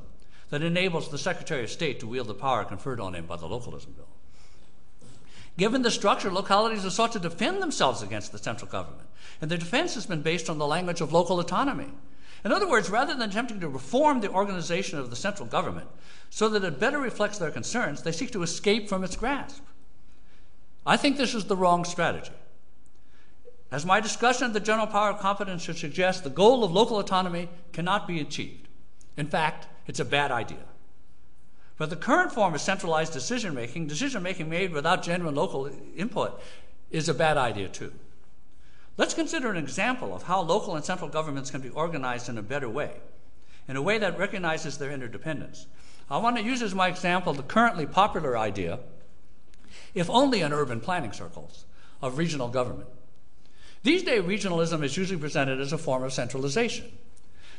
that enables the Secretary of State to wield the power conferred on him by the Localism Bill. Given the structure, localities have sought to defend themselves against the central government, and their defense has been based on the language of local autonomy. In other words, rather than attempting to reform the organization of the central government so that it better reflects their concerns, they seek to escape from its grasp. I think this is the wrong strategy. As my discussion of the general power of competence should suggest, the goal of local autonomy cannot be achieved. In fact, it's a bad idea. But the current form of centralized decision-making made without genuine local input, is a bad idea too. Let's consider an example of how local and central governments can be organized in a better way, in a way that recognizes their interdependence. I want to use as my example the currently popular idea, if only in urban planning circles, of regional government. These days, regionalism is usually presented as a form of centralization.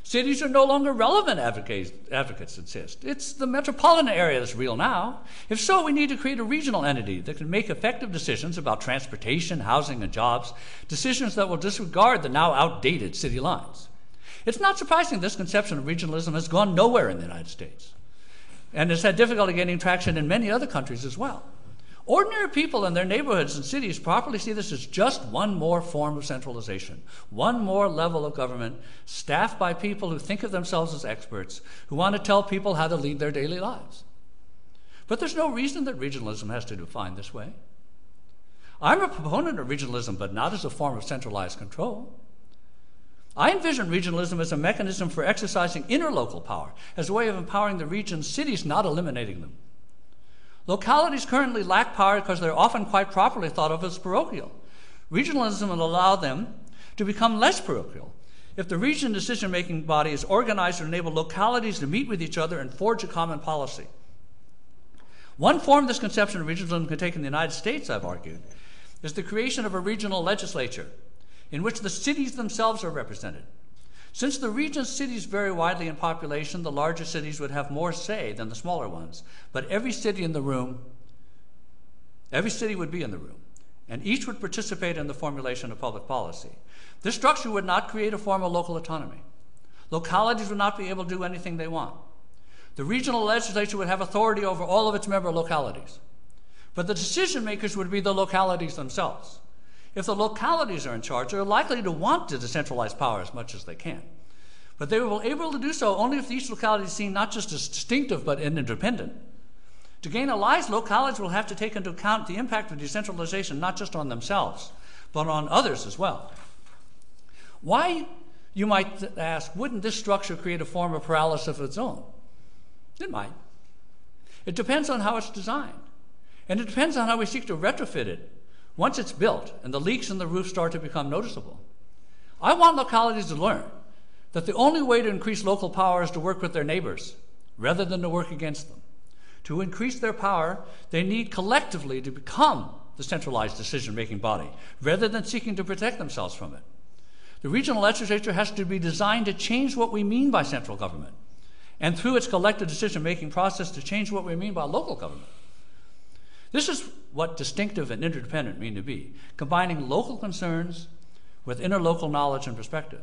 Cities are no longer relevant, advocates insist. It's the metropolitan area that's real now. If so, we need to create a regional entity that can make effective decisions about transportation, housing, and jobs, decisions that will disregard the now outdated city lines. It's not surprising this conception of regionalism has gone nowhere in the United States, and has had difficulty gaining traction in many other countries as well. Ordinary people in their neighborhoods and cities properly see this as just one more form of centralization, one more level of government staffed by people who think of themselves as experts, who want to tell people how to lead their daily lives. But there's no reason that regionalism has to be defined this way. I'm a proponent of regionalism, but not as a form of centralized control. I envision regionalism as a mechanism for exercising interlocal power, as a way of empowering the region's cities, not eliminating them. Localities currently lack power because they're often quite properly thought of as parochial. Regionalism will allow them to become less parochial if the region decision-making body is organized to enable localities to meet with each other and forge a common policy. One form this conception of regionalism can take in the United States, I've argued, is the creation of a regional legislature in which the cities themselves are represented. Since the region's cities vary widely in population, the larger cities would have more say than the smaller ones. But every city would be in the room, and each would participate in the formulation of public policy. This structure would not create a form of local autonomy. Localities would not be able to do anything they want. The regional legislature would have authority over all of its member localities. But the decision makers would be the localities themselves. If the localities are in charge, they're likely to want to decentralize power as much as they can. But they will be able to do so only if each locality is seen not just as distinctive but independent. To gain allies, localities will have to take into account the impact of decentralization not just on themselves, but on others as well. Why, you might ask, wouldn't this structure create a form of paralysis of its own? It might. It depends on how it's designed. And it depends on how we seek to retrofit it once it's built and the leaks in the roof start to become noticeable. I want localities to learn that the only way to increase local power is to work with their neighbors rather than to work against them. To increase their power, they need collectively to become the centralized decision-making body rather than seeking to protect themselves from it. The regional legislature has to be designed to change what we mean by central government, and through its collective decision-making process to change what we mean by local government. This is what distinctive and interdependent mean to be, combining local concerns with interlocal knowledge and perspective.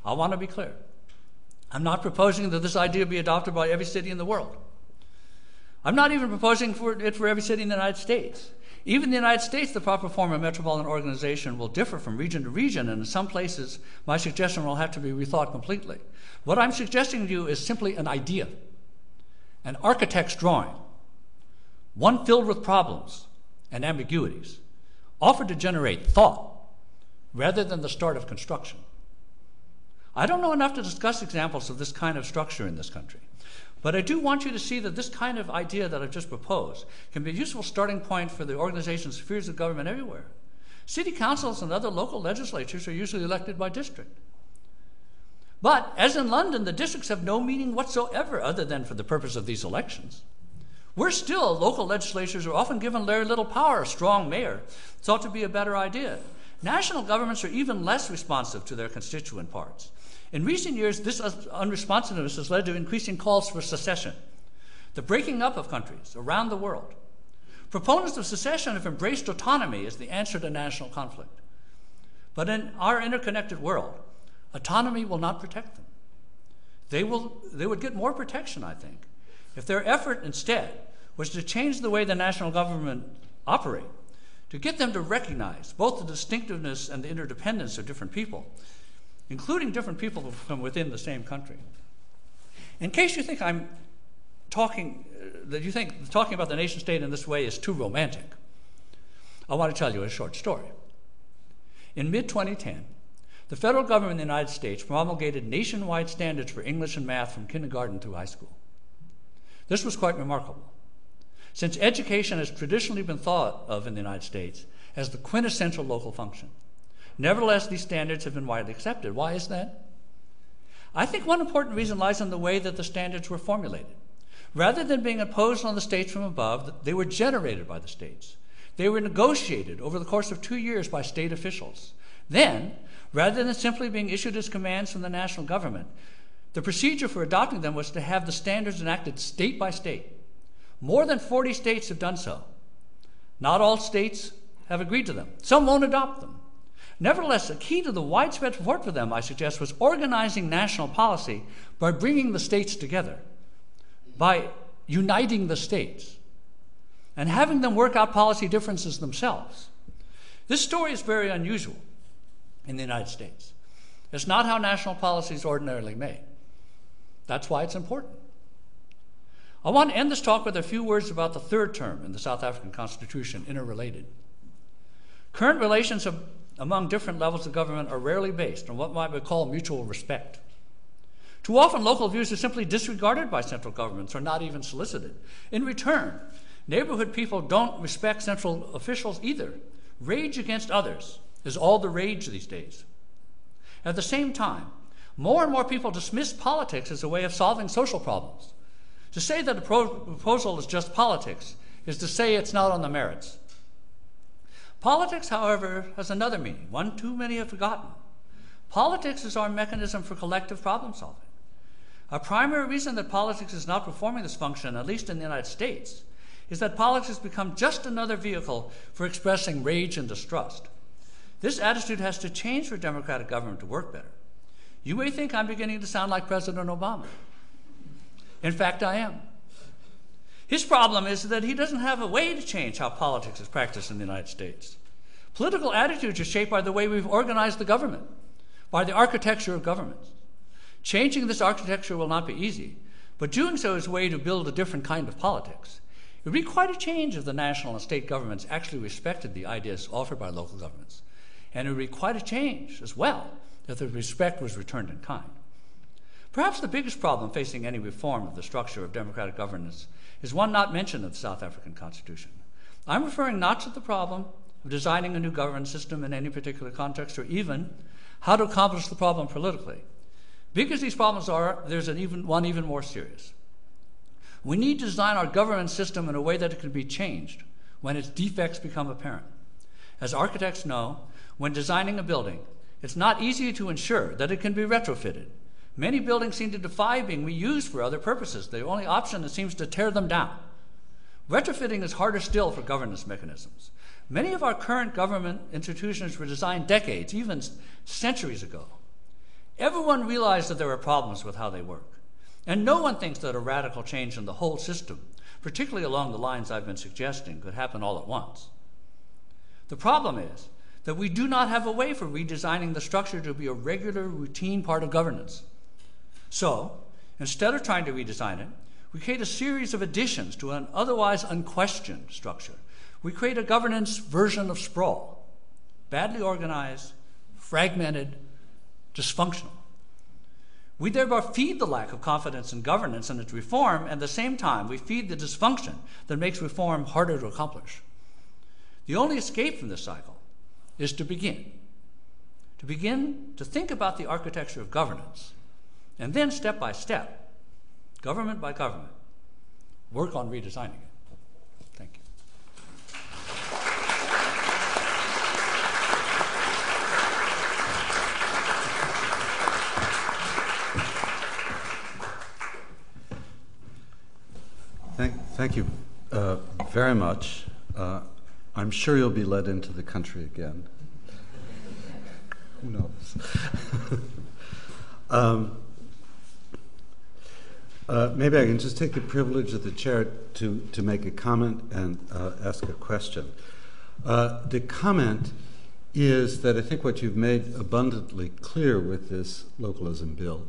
I want to be clear. I'm not proposing that this idea be adopted by every city in the world. I'm not even proposing it for every city in the United States. Even in the United States, the proper form of metropolitan organization will differ from region to region, and in some places, my suggestion will have to be rethought completely. What I'm suggesting to you is simply an idea, an architect's drawing, one filled with problems and ambiguities, offered to generate thought rather than the start of construction. I don't know enough to discuss examples of this kind of structure in this country, but I do want you to see that this kind of idea that I've just proposed can be a useful starting point for the organizations and spheres of government everywhere. City councils and other local legislatures are usually elected by district. But, as in London, the districts have no meaning whatsoever other than for the purpose of these elections. Worse still, local legislatures are often given very little power. A strong mayor thought to be a better idea. National governments are even less responsive to their constituent parts. In recent years, this unresponsiveness has led to increasing calls for secession, the breaking up of countries around the world. Proponents of secession have embraced autonomy as the answer to national conflict. But in our interconnected world, autonomy will not protect them. They would get more protection, I think, if their effort instead was to change the way the national government operate, to get them to recognize both the distinctiveness and the interdependence of different people, including different people from within the same country. In case you think I'm talking about the nation state in this way is too romantic, I want to tell you a short story. In mid-2010, the federal government in the United States promulgated nationwide standards for English and math from kindergarten through high school. This was quite remarkable, since education has traditionally been thought of in the United States as the quintessential local function. Nevertheless, these standards have been widely accepted. Why is that? I think one important reason lies in the way that the standards were formulated. Rather than being imposed on the states from above, they were generated by the states. They were negotiated over the course of 2 years by state officials. Then, rather than simply being issued as commands from the national government, the procedure for adopting them was to have the standards enacted state by state. More than 40 states have done so. Not all states have agreed to them. Some won't adopt them. Nevertheless, the key to the widespread support for them, I suggest, was organizing national policy by bringing the states together, by uniting the states, and having them work out policy differences themselves. This story is very unusual in the United States. It's not how national policy is ordinarily made. That's why it's important. I want to end this talk with a few words about the third term in the South African Constitution, interrelated. Current relations among different levels of government are rarely based on what might be called mutual respect. Too often, local views are simply disregarded by central governments or not even solicited. In return, neighborhood people don't respect central officials either. Rage against others is all the rage these days. At the same time, more and more people dismiss politics as a way of solving social problems. To say that a proposal is just politics is to say it's not on the merits. Politics, however, has another meaning, one too many have forgotten. Politics is our mechanism for collective problem solving. A primary reason that politics is not performing this function, at least in the United States, is that politics has become just another vehicle for expressing rage and distrust. This attitude has to change for democratic government to work better. You may think I'm beginning to sound like President Obama. In fact, I am. His problem is that he doesn't have a way to change how politics is practiced in the United States. Political attitudes are shaped by the way we've organized the government, by the architecture of governments. Changing this architecture will not be easy, but doing so is a way to build a different kind of politics. It would be quite a change if the national and state governments actually respected the ideas offered by local governments. And it would be quite a change as well if the respect was returned in kind. Perhaps the biggest problem facing any reform of the structure of democratic governance is one not mentioned in the South African Constitution. I'm referring not to the problem of designing a new governance system in any particular context, or even how to accomplish the problem politically. Big as these problems are, there's one even more serious. We need to design our governance system in a way that it can be changed when its defects become apparent. As architects know, when designing a building, it's not easy to ensure that it can be retrofitted. Many buildings seem to defy being reused for other purposes. The only option that seems to tear them down. Retrofitting is harder still for governance mechanisms. Many of our current government institutions were designed decades, even centuries ago. Everyone realized that there were problems with how they work. And no one thinks that a radical change in the whole system, particularly along the lines I've been suggesting, could happen all at once. The problem is that we do not have a way for redesigning the structure to be a regular, routine part of governance. So, instead of trying to redesign it, we create a series of additions to an otherwise unquestioned structure. We create a governance version of sprawl, badly organized, fragmented, dysfunctional. We thereby feed the lack of confidence in governance and its reform, and at the same time, we feed the dysfunction that makes reform harder to accomplish. The only escape from this cycle is to begin to think about the architecture of governance, and then step by step, government by government, work on redesigning it. Thank you. Thank you very much. I'm sure you'll be led into the country again. Who knows? Maybe I can just take the privilege of the chair to make a comment and ask a question. The comment is that I think what you've made abundantly clear with this localism bill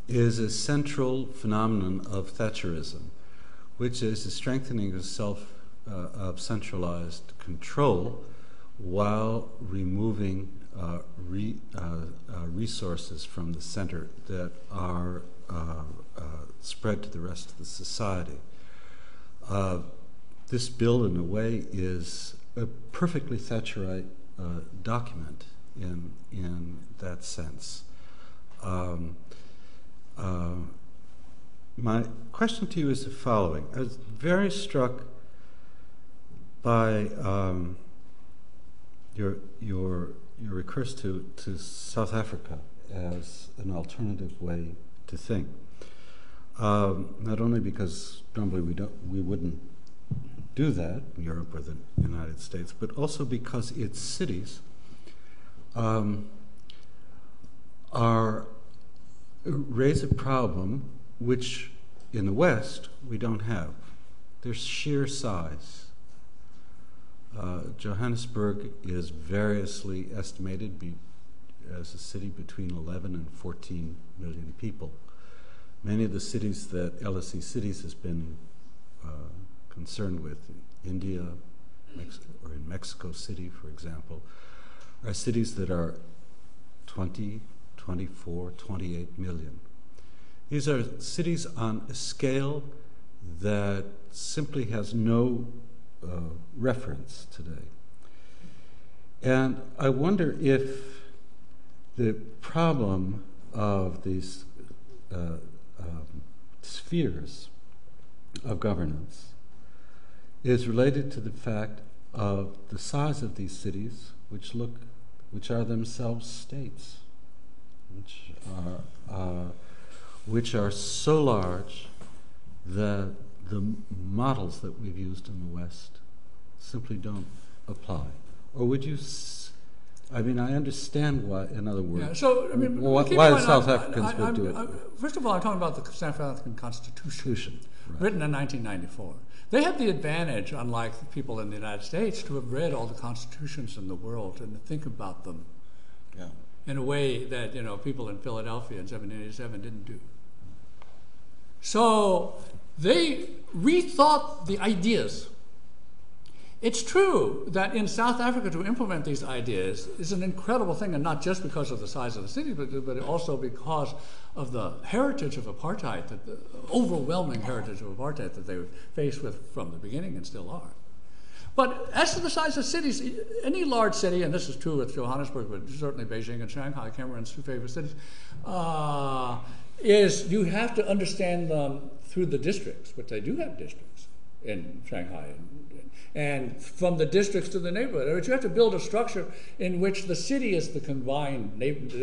is a central phenomenon of Thatcherism, which is the strengthening of centralized control while removing resources from the center that are spread to the rest of the society. This bill, in a way, is a perfectly Thatcherite document in that sense. My question to you is the following. I was very struck by your recurse to South Africa as an alternative way to think. Not only because normally we wouldn't do that in Europe or the United States, but also because its cities raise a problem which in the West we don't have. Their sheer size. Johannesburg is variously estimated as a city between 11 and 14 million people. Many of the cities that LSE Cities has been concerned with, India, or in Mexico City, for example, are cities that are 20, 24, 28 million. These are cities on a scale that simply has no reference today. And I wonder if the problem of these spheres of governance is related to the fact of the size of these cities, which are themselves states, which are so large that the models that we've used in the West simply don't apply? Or would you... I mean, I understand why, in other words, yeah, so, I mean, why the South Africans would do it. First of all, I'm talking about the South African Constitution, right. written in 1994. They had the advantage, unlike the people in the United States, to have read all the constitutions in the world and to think about them in a way that, you know, people in Philadelphia in 1787 didn't do. So they rethought the ideas. It's true that in South Africa to implement these ideas is an incredible thing, and not just because of the size of the city, but also because of the heritage of apartheid, the overwhelming heritage of apartheid that they were faced with from the beginning and still are. But as to the size of cities, any large city, and this is true with Johannesburg, but certainly Beijing and Shanghai, Cameron's two favorite cities, is you have to understand them through the districts, which they do have districts in Shanghai and from the districts to the neighborhood. You have to build a structure in which the city is the combined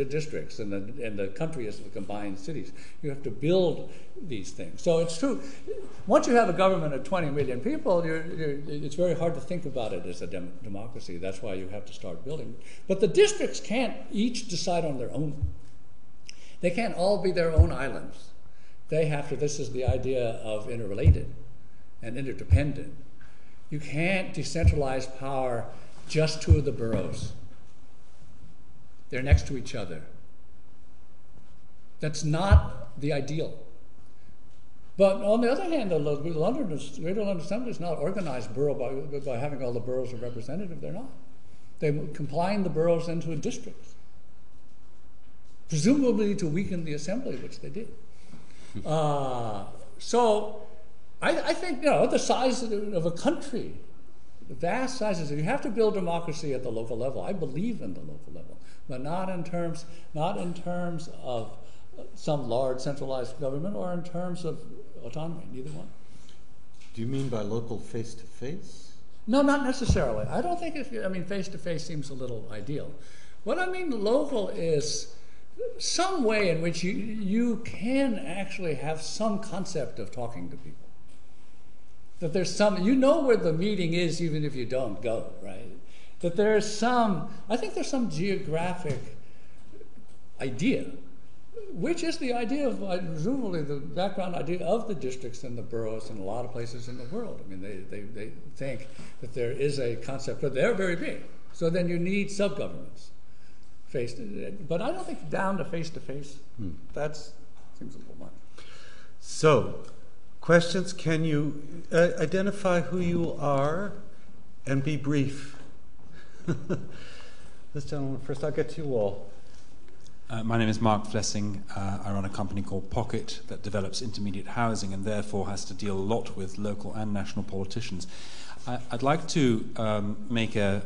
districts and the country is the combined cities. You have to build these things. So it's true. Once you have a government of 20 million people, it's very hard to think about it as a democracy. That's why you have to start building. But the districts can't each decide on their own. They can't all be their own islands. They have to, this is the idea of interrelated and interdependent. You can't decentralize power just to the boroughs. They're next to each other. That's not the ideal. But on the other hand, the Greater London Assembly is not organized borough by having all the boroughs a representative. They're not. They combine the boroughs into districts, presumably to weaken the assembly, which they did. So I think, you know, the size of a country, the vast sizes, you have to build democracy at the local level. I believe in the local level, but not in terms of some large centralized government or in terms of autonomy, neither one. Do you mean by local face-to-face? No, not necessarily. I don't think face-to-face seems a little ideal. What I mean local is some way in which you can actually have some concept of talking to people. That there's some, you know where the meeting is even if you don't go, right? That there's some, I think there's some geographic idea, which is the idea of, presumably the background idea of the districts and the boroughs in a lot of places in the world. I mean, they think that there is a concept, but they're very big. So then you need sub-governments. But I don't think down to face-to-face. That seems a little much. So, questions? Can you identify who you are and be brief? This gentleman first. I'll get to you all. My name is Mark Flessing. I run a company called Pocket that develops intermediate housing and therefore has to deal a lot with local and national politicians. I'd like to make a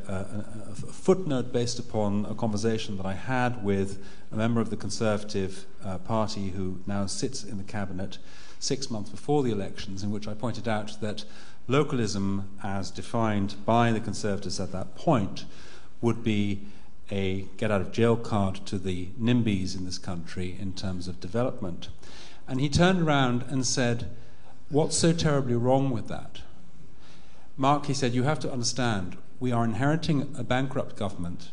footnote based upon a conversation that I had with a member of the Conservative Party who now sits in the cabinet 6 months before the elections, in which I pointed out that localism, as defined by the Conservatives at that point, would be a get-out-of-jail card to the NIMBYs in this country in terms of development. And he turned around and said, "What's so terribly wrong with that? Mark," he said, "you have to understand, we are inheriting a bankrupt government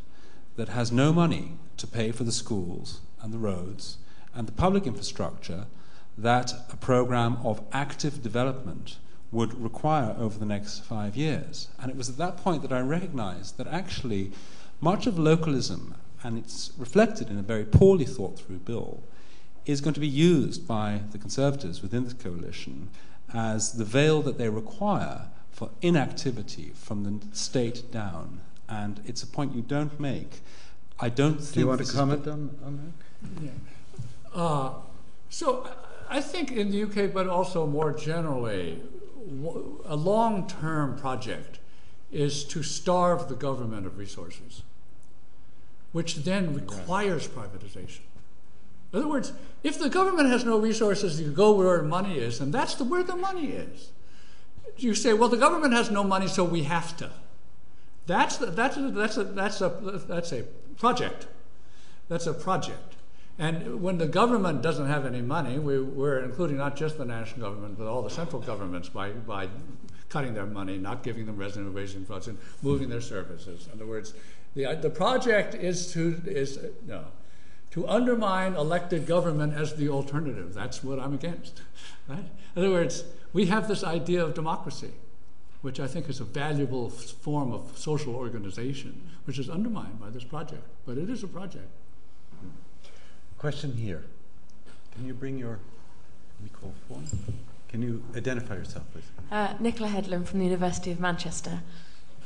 that has no money to pay for the schools and the roads and the public infrastructure that a program of active development would require over the next 5 years." And it was at that point that I recognized that actually much of localism, and it's reflected in a very poorly thought through bill, is going to be used by the Conservatives within this coalition as the veil that they require for inactivity from the state down. And it's a point you don't make. I don't think... Do you want to comment on that? Yeah. So I think in the UK, but also more generally, a long-term project is to starve the government of resources, which then requires privatization. In other words, if the government has no resources, you go where money is, and that's where the money is. You say, well, the government has no money, so we have to. That's a project. That's a project. And when the government doesn't have any money, we're including not just the national government, but all the central governments by cutting their money, not giving them reservation funds, and moving their services. In other words, the project is to undermine elected government as the alternative. That's what I'm against. Right? In other words, we have this idea of democracy, which I think is a valuable form of social organization, which is undermined by this project. But it is a project. Question here. Can you bring your microphone? Can you identify yourself, please? Nicola Headlam from the University of Manchester.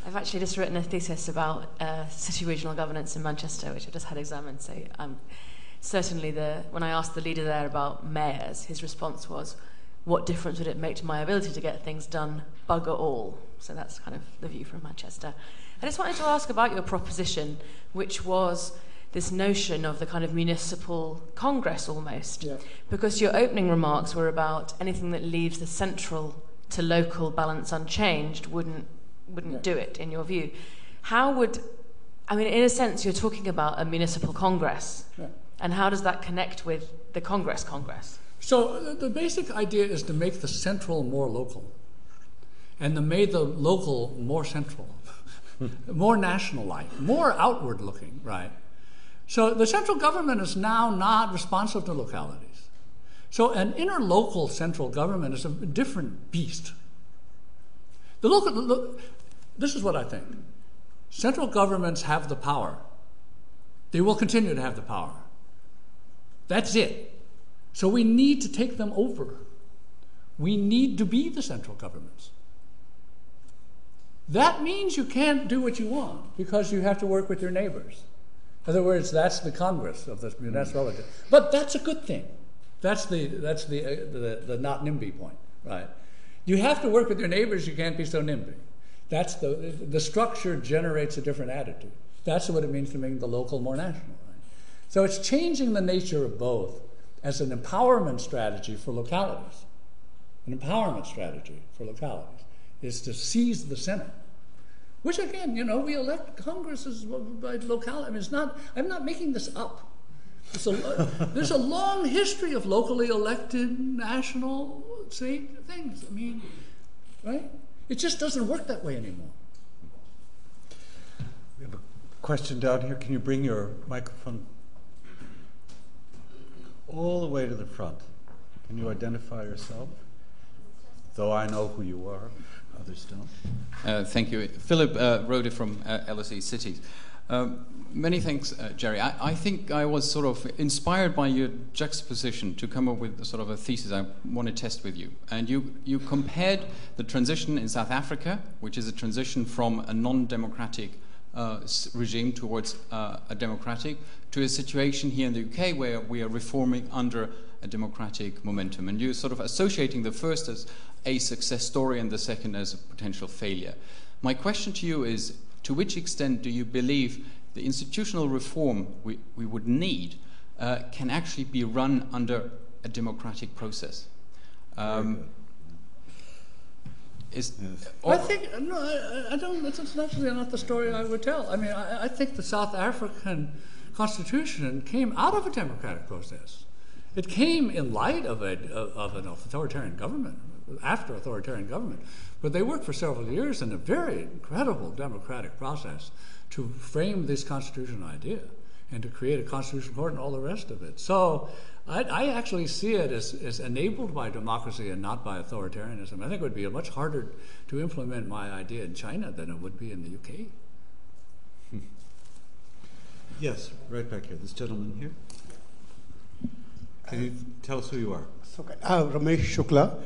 I've actually just written a thesis about city regional governance in Manchester, which I've just had examined. So certainly when I asked the leader there about mayors, his response was, what difference would it make to my ability to get things done? Bugger all. So that's kind of the view from Manchester. I just wanted to ask about your proposition, which was this notion of the kind of municipal congress almost. Yeah. Because your opening remarks were about anything that leaves the central to local balance unchanged wouldn't do it, in your view. In a sense, you're talking about a municipal congress. Yeah. And how does that connect with the Congress? So the basic idea is to make the central more local and to make the local more central, more national-like, more outward-looking, right? So the central government is now not responsive to localities. So an interlocal central government is a different beast. This is what I think. Central governments have the power. They will continue to have the power. That's it. So we need to take them over. We need to be the central governments. That means you can't do what you want because you have to work with your neighbors. In other words, that's the Congress of this municipality. But that's a good thing. That's the not NIMBY point, right? You have to work with your neighbors. You can't be so NIMBY. That's the structure generates a different attitude. That's what it means to make the local more national, right? So it's changing the nature of both as an empowerment strategy for localities. An empowerment strategy for localities is to seize the Senate. Which again, we elect Congresses by locality. I'm not making this up. There's a long history of locally elected national state things. Right? It just doesn't work that way anymore. We have a question down here. Can you bring your microphone all the way to the front? Can you identify yourself? Though I know who you are. Others don't. Thank you. Philip Rode from LSE Cities. Many thanks, Jerry. I think I was sort of inspired by your juxtaposition to come up with sort of a thesis I want to test with you. And you compared the transition in South Africa, which is a transition from a non-democratic regime towards a democratic, to a situation here in the UK where we are reforming under a democratic momentum. And you're sort of associating the first as a success story and the second as a potential failure. My question to you is, to which extent do you believe the institutional reform we would need can actually be run under a democratic process? I think, no, I don't, that's actually not the story I would tell. I think the South African Constitution came out of a democratic process. It came in light of an authoritarian government, after authoritarian government. But they worked for several years in a very incredible democratic process to frame this constitutional idea and to create a constitutional court and all the rest of it. So I actually see it as enabled by democracy and not by authoritarianism. I think it would be much harder to implement my idea in China than it would be in the UK. Yes, right back here. This gentleman here. Can you tell us who you are? Okay. Ramesh Shukla.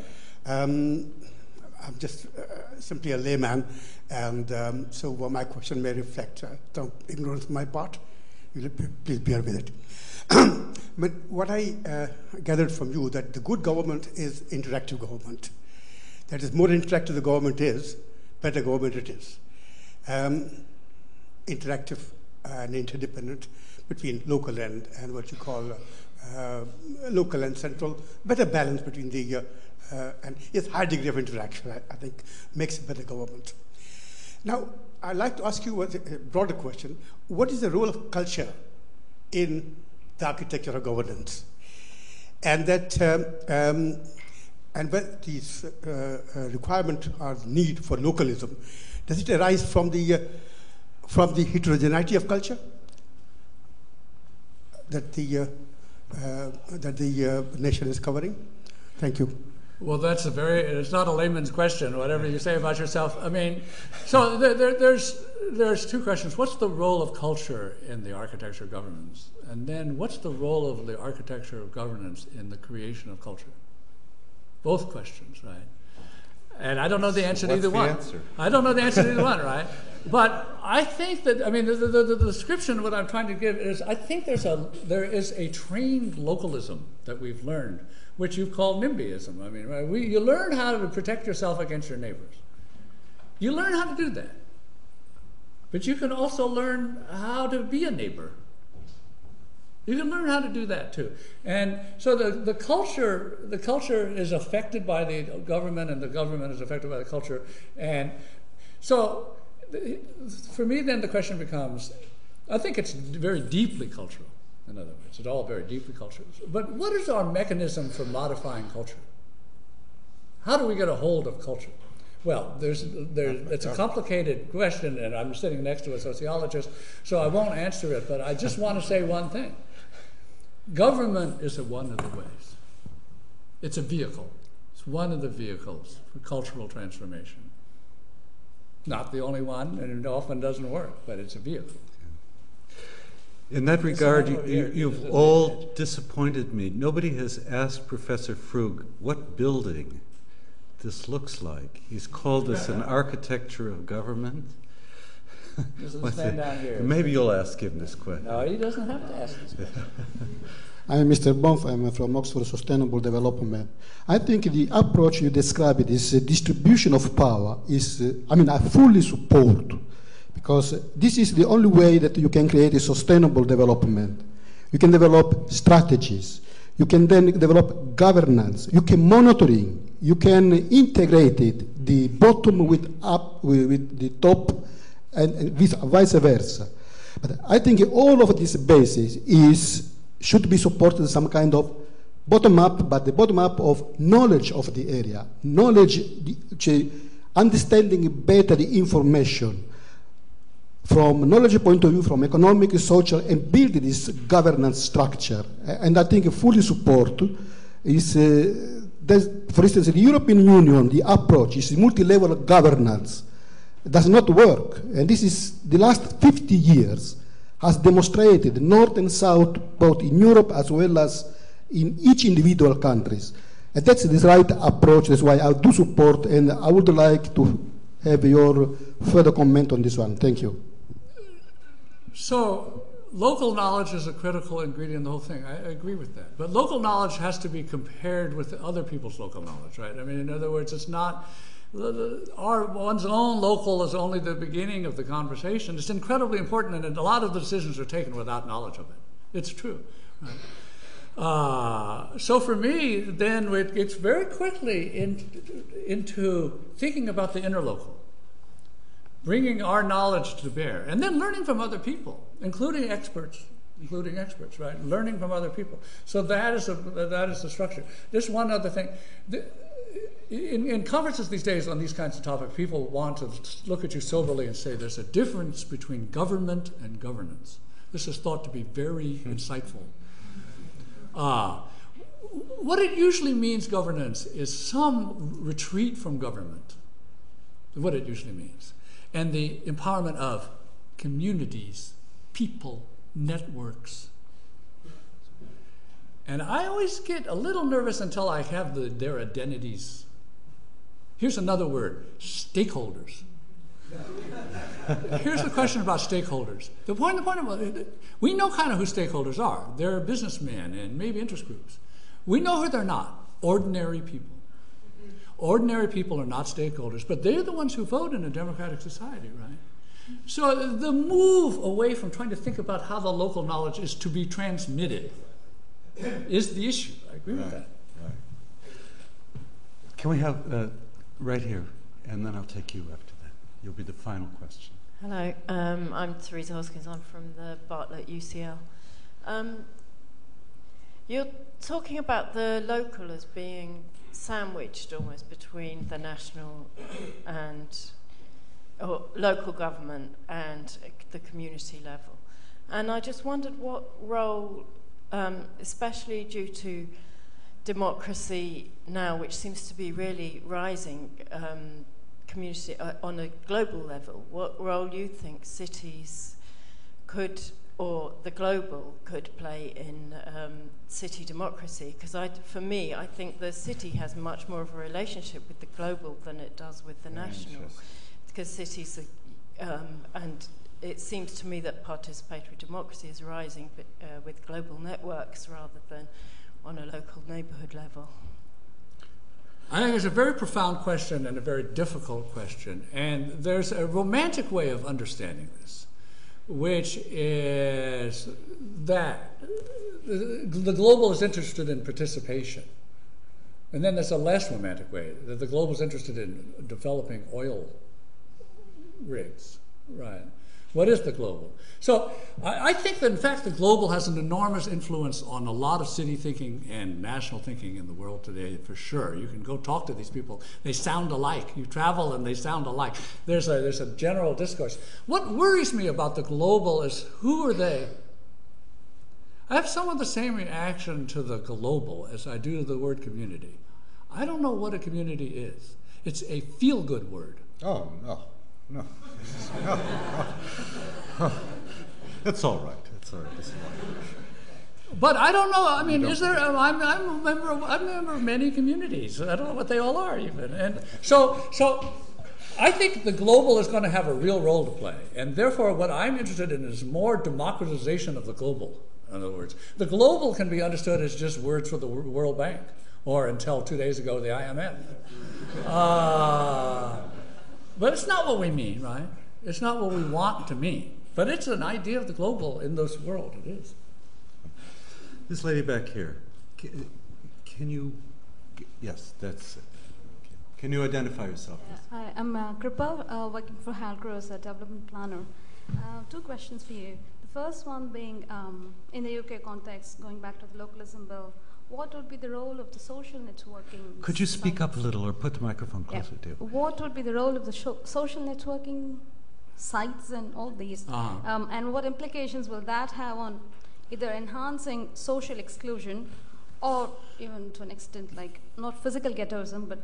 I'm just simply a layman, and so my question may reflect some ignorance on my part. Please bear with it. But what I gathered from you, that the good government is interactive government. That is, more interactive the government is, better government it is. Interactive and interdependent between local and what you call local and central, better balance between the and yes, high degree of interaction, I think, makes a better government. Now, I'd like to ask you a broader question. What is the role of culture in the architecture of governance. And that, and when these requirement or need for localism, does it arise from the heterogeneity of culture that the nation is covering? Thank you. Well, it's not a layman's question, whatever you say about yourself. I mean, so there's two questions. What's the role of culture in the architecture of governance? And then what's the role of the architecture of governance in the creation of culture? Both questions, right? And I don't know the answer to either one. I don't know the answer to either one, right? But I think that, I mean, the description, what I'm trying to give is, I think there is a trained localism that we've learned, which you've called NIMBYism. I mean, right? You learn how to protect yourself against your neighbors. You learn how to do that. But you can also learn how to be a neighbor. You can learn how to do that too. And so the culture is affected by the government, and the government is affected by the culture. And so for me then the question becomes, I think it's very deeply cultural, in other words. It's all very deeply cultural. But what is our mechanism for modifying culture? How do we get a hold of culture? Well, it's a complicated question, and I'm sitting next to a sociologist, so I won't answer it, but I just want to say one thing. Government is one of the ways. It's a vehicle. It's one of the vehicles for cultural transformation. Not the only one, and it often doesn't work, but it's a vehicle. In that regard, you've all disappointed me. Nobody has asked Professor Frug what building this looks like. He's called this an architecture of government. Stand down here. Maybe you'll ask him this question. No, he doesn't have to ask this question. I'm Mr. Bonf. I'm from Oxford Sustainable Development. I think the approach you described, this distribution of power, I fully support, because this is the only way that you can create a sustainable development. You can develop strategies. You can then develop governance. You can monitoring. You can integrate it, the bottom with the top, and vice versa. But I think all of this basis should be supported some kind of bottom-up, but the bottom-up of knowledge of the area, understanding better the information from knowledge point of view, from economic, social, and build this governance structure. And I think fully support is, for instance, the European Union, the approach is multi-level governance. Does not work. And this is the last 50 years has demonstrated north and south, both in Europe as well as in each individual countries. And that's the right approach. That's why I do support, and I would like to have your further comment on this one. Thank you. So local knowledge is a critical ingredient in the whole thing. I agree with that. But local knowledge has to be compared with other people's local knowledge, right? I mean, in other words, it's not, one's own local is only the beginning of the conversation. It's incredibly important, and a lot of the decisions are taken without knowledge of it. It's true. Right? So for me, then, it gets very quickly into thinking about the interlocal, bringing our knowledge to bear, and then learning from other people, including experts, right? Learning from other people. So that is the structure. There's one other thing. In conferences these days on these kinds of topics, people want to look at you soberly and say there's a difference between government and governance. This is thought to be very insightful. What it usually means, governance, is some retreat from government. What it usually means. And the empowerment of communities, people, networks. And I always get a little nervous until I have their identities. Here's another word, stakeholders. Here's the question about stakeholders. The point about it, we know kind of who stakeholders are. They're businessmen and maybe interest groups. We know who they're not, ordinary people. Ordinary people are not stakeholders, but they're the ones who vote in a democratic society, right? So the move away from trying to think about how the local knowledge is to be transmitted is the issue. I agree with that. Right. Can we have right here, and then I'll take you after that. You'll be the final question. Hello, I'm Teresa Hoskins. I'm from the Bartlett UCL. You're talking about the local as being sandwiched almost between the national and or local government and the community level. And I just wondered what role, especially due to democracy now, which seems to be really rising community on a global level, what role you think cities could, or the global could play in city democracy? Because for me, I think the city has much more of a relationship with the global than it does with the national. Because cities are, and it seems to me that participatory democracy is rising with global networks rather than on a local neighborhood level. I think it's a very profound question and a very difficult question. And there's a romantic way of understanding this, which is that the global is interested in participation. And then there's a less romantic way, that the global is interested in developing oil rigs, right? What is the global? So I think that, in fact, the global has an enormous influence on a lot of city thinking and national thinking in the world today, for sure. You can go talk to these people. They sound alike. You travel and they sound alike. There's a general discourse. What worries me about the global is, who are they? I have some of the same reaction to the global as I do to the word community. I don't know what a community is. It's a feel-good word. Oh, no. No. It's all right. It's all right. But I don't know. I mean, is there? I'm a member of many communities. I don't know what they all are even. And so I think the global is going to have a real role to play. And therefore, what I'm interested in is more democratization of the global. In other words, the global can be understood as just words for the World Bank, or until 2 days ago, the IMF. But it's not what we mean, right? It's not what we want to mean. But it's an idea of the global in this world. It is. This lady back here, can you, yes, that's it. Can you identify yourself? Hi, I'm Kripa, working for Halgro as a development planner. 2 questions for you. The first one being, in the UK context, going back to the Localism Bill, what would be the role of the social networking? Could you speak up a little or put the microphone closer to you? What would be the role of the social networking sites and all these? And what implications will that have on either enhancing social exclusion or even to an extent like not physical ghettoism but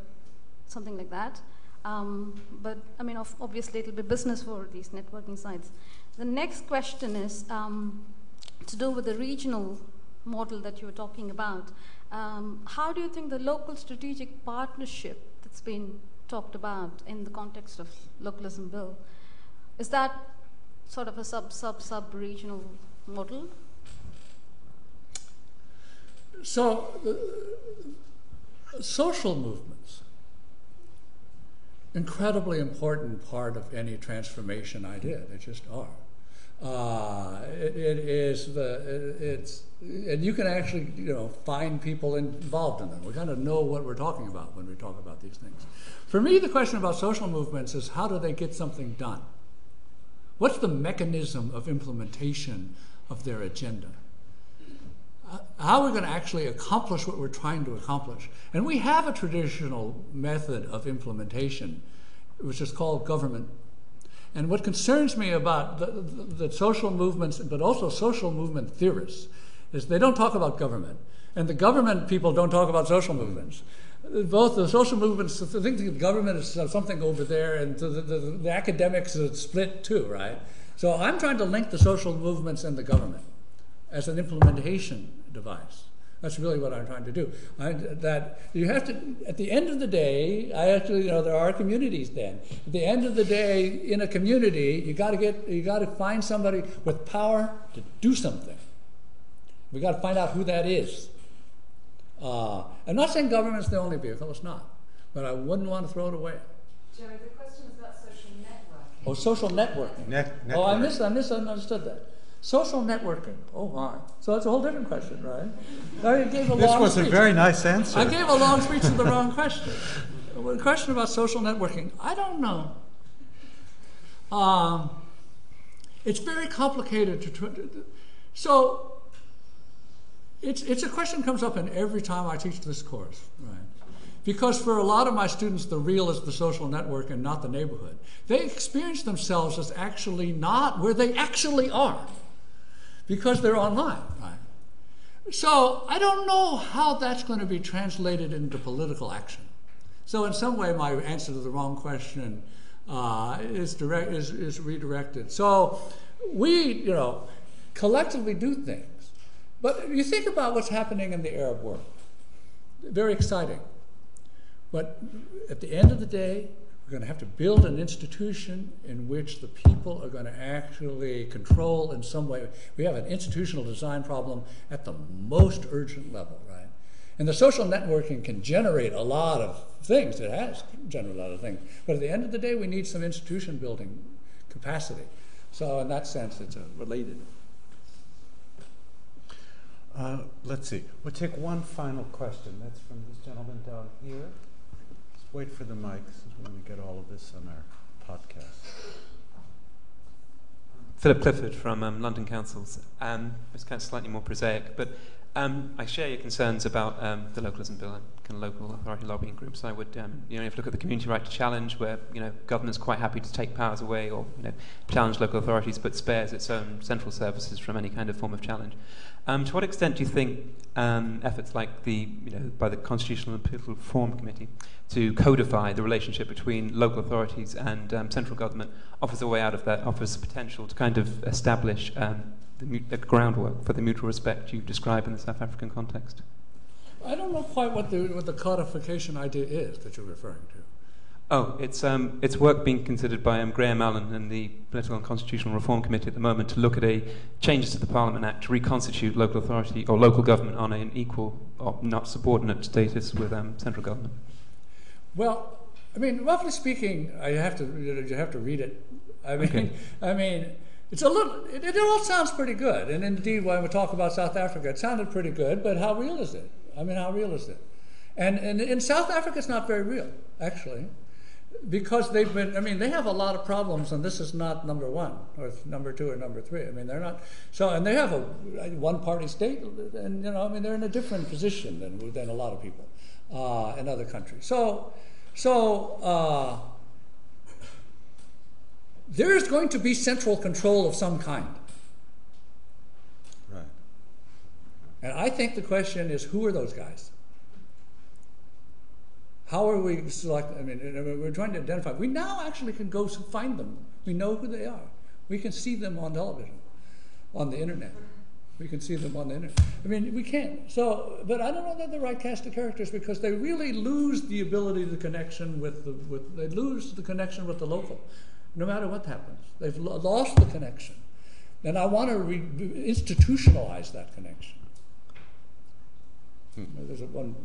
something like that? But I mean, obviously it'll be business for these networking sites. The next question is to do with the regional model that you were talking about. How do you think the local strategic partnership that's been talked about in the context of Localism Bill, is that sort of a sub-regional model? So, social movements, incredibly important part of any transformation idea. They just are. And you can actually, find people involved in them. We kind of know what we're talking about when we talk about these things. For me, the question about social movements is, how do they get something done? What's the mechanism of implementation of their agenda? How are we going to actually accomplish what we're trying to accomplish? And we have a traditional method of implementation, which is called government. And what concerns me about the social movements, but also social movement theorists, is they don't talk about government. And the government people don't talk about social movements. Both the social movements think the government is something over there, and the academics are split too, right? So I'm trying to link the social movements and the government as an implementation device. That's really what I'm trying to do. That you have to, at the end of the day, there are communities then. At the end of the day, in a community, you got to find somebody with power to do something. We got to find out who that is. I'm not saying government's the only vehicle. It's not, but I wouldn't want to throw it away. Jerry, the question is about social networking. Oh, social networking. Oh, I misunderstood that. Social networking. Oh my! So that's a whole different question, right? I gave a this long was speech. A very nice answer. I gave a long speech to the wrong question. The question about social networking. I don't know. It's very complicated to. So It's a question that comes up in every time I teach this course, right? Because for a lot of my students, the real is the social network and not the neighborhood. They experience themselves as actually not where they actually are because they're online, right? So I don't know how that's going to be translated into political action. So in some way, my answer to the wrong question is redirected. So we, collectively do things. But you think about what's happening in the Arab world. Very exciting. But at the end of the day, we're going to have to build an institution in which the people are going to actually control in some way. We have an institutional design problem at the most urgent level, right? And the social networking can generate a lot of things. It has generated a lot of things. But at the end of the day, we need some institution building capacity. So in that sense, it's related. Let's see. We'll take one final question. That's from this gentleman down here. Just wait for the mic since we want to get all of this on our podcast. Philip Clifford from London Councils. It's kind of slightly more prosaic, but I share your concerns about the Localism Bill and kind of local authority lobbying groups. I would, if you look at the community right to challenge, where government's quite happy to take powers away or challenge local authorities, but spares its own central services from any kind of form of challenge. To what extent do you think efforts like by the Constitutional and Political Reform Committee to codify the relationship between local authorities and central government offers a way out of that, offers potential to kind of establish the groundwork for the mutual respect you describe in the South African context? I don't know quite what the codification idea is that you're referring to. Oh, it's work being considered by Graham Allen and the Political and Constitutional Reform Committee at the moment to look at changes to the Parliament Act to reconstitute local authority or local government on an equal or not subordinate status with central government. Well, roughly speaking, you have to read it. It's a little. It all sounds pretty good, and indeed, when we talk about South Africa, it sounded pretty good. But how real is it? How real is it? And in South Africa, it's not very real, actually, because they've been. They have a lot of problems, and this is not number one, or number two, or number three. They're not. So, and they have a one-party state, and they're in a different position than a lot of people in other countries. So. There is going to be central control of some kind. Right. And I think the question is, who are those guys? How are we selecting? We're trying to identify. We now actually can go find them. We know who they are. We can see them on television, on the internet. We can see them on the internet. We can't. So, but I don't know that they're the right cast of characters because they really lose the ability, the connection they lose the connection with the local. No matter what happens, they've lost the connection. And I want to institutionalize that connection. There's one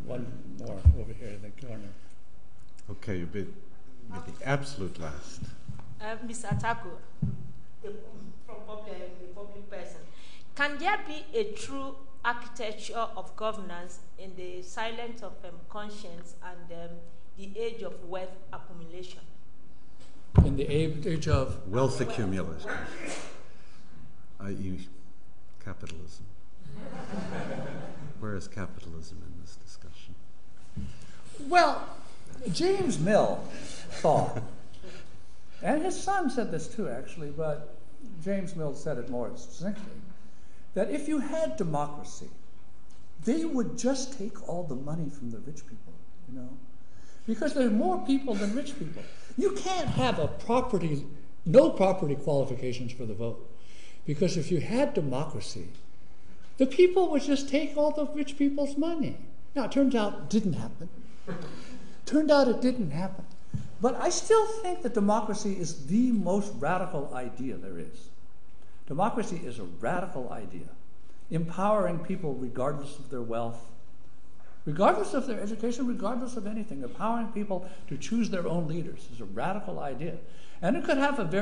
more over here in the corner. Okay, you'll be the absolute last. Mr. Ataku, from public person. Can there be a true architecture of governance in the silence of conscience and the age of wealth accumulation? In the age of wealth accumulation, i.e. capitalism. Where is capitalism in this discussion? Well, James Mill thought, and his son said this too, actually, but James Mill said it more succinctly, that if you had democracy, they would just take all the money from the rich people, because there are more people than rich people. You can't have no property qualifications for the vote, because if you had democracy, the people would just take all the rich people's money. Now, it turns out it didn't happen. But I still think that democracy is the most radical idea there is. Democracy is a radical idea, empowering people regardless of their wealth, regardless of their education, regardless of anything. Empowering people to choose their own leaders is a radical idea. And it could have could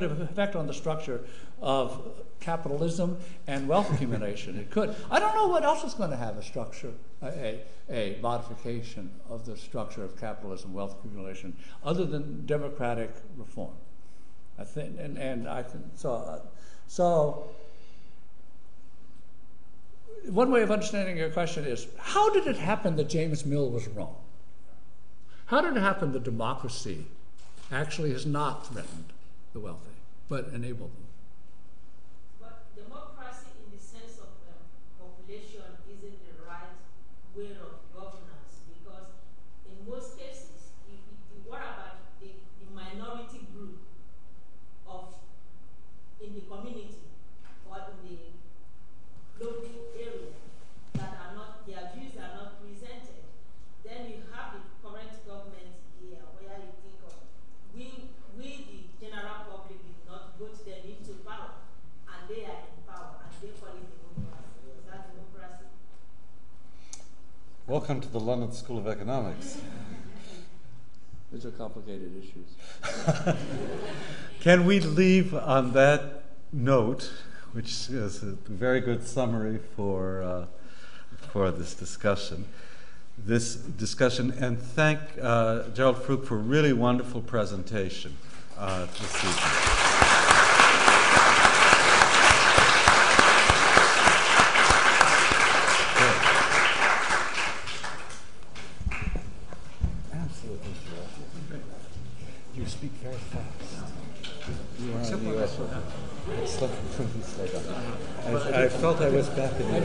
have an effect on the structure of capitalism and wealth accumulation. It could. I don't know what else is going to have a structure, a modification of the structure of capitalism, wealth accumulation, other than democratic reform. I think, and I think so. one way of understanding your question is, how did it happen that James Mill was wrong? How did it happen that democracy actually has not threatened the wealthy, but enabled them? But democracy in the sense of population isn't the right way of governance, because in most cases, what about the minority group in the community or in the local area that are not, their views are not presented? Then you have the current government here where you think of, we the general public did not vote them into power, and they are in power, and they call it democracy. Is that democracy? Welcome to the London School of Economics. These are complicated issues. Can we leave on that note, which is a very good summary for this discussion, and thank Gerald Frug for a really wonderful presentation this evening. Absolutely. You speak very fast. You are Except in the when US. I felt I was back in the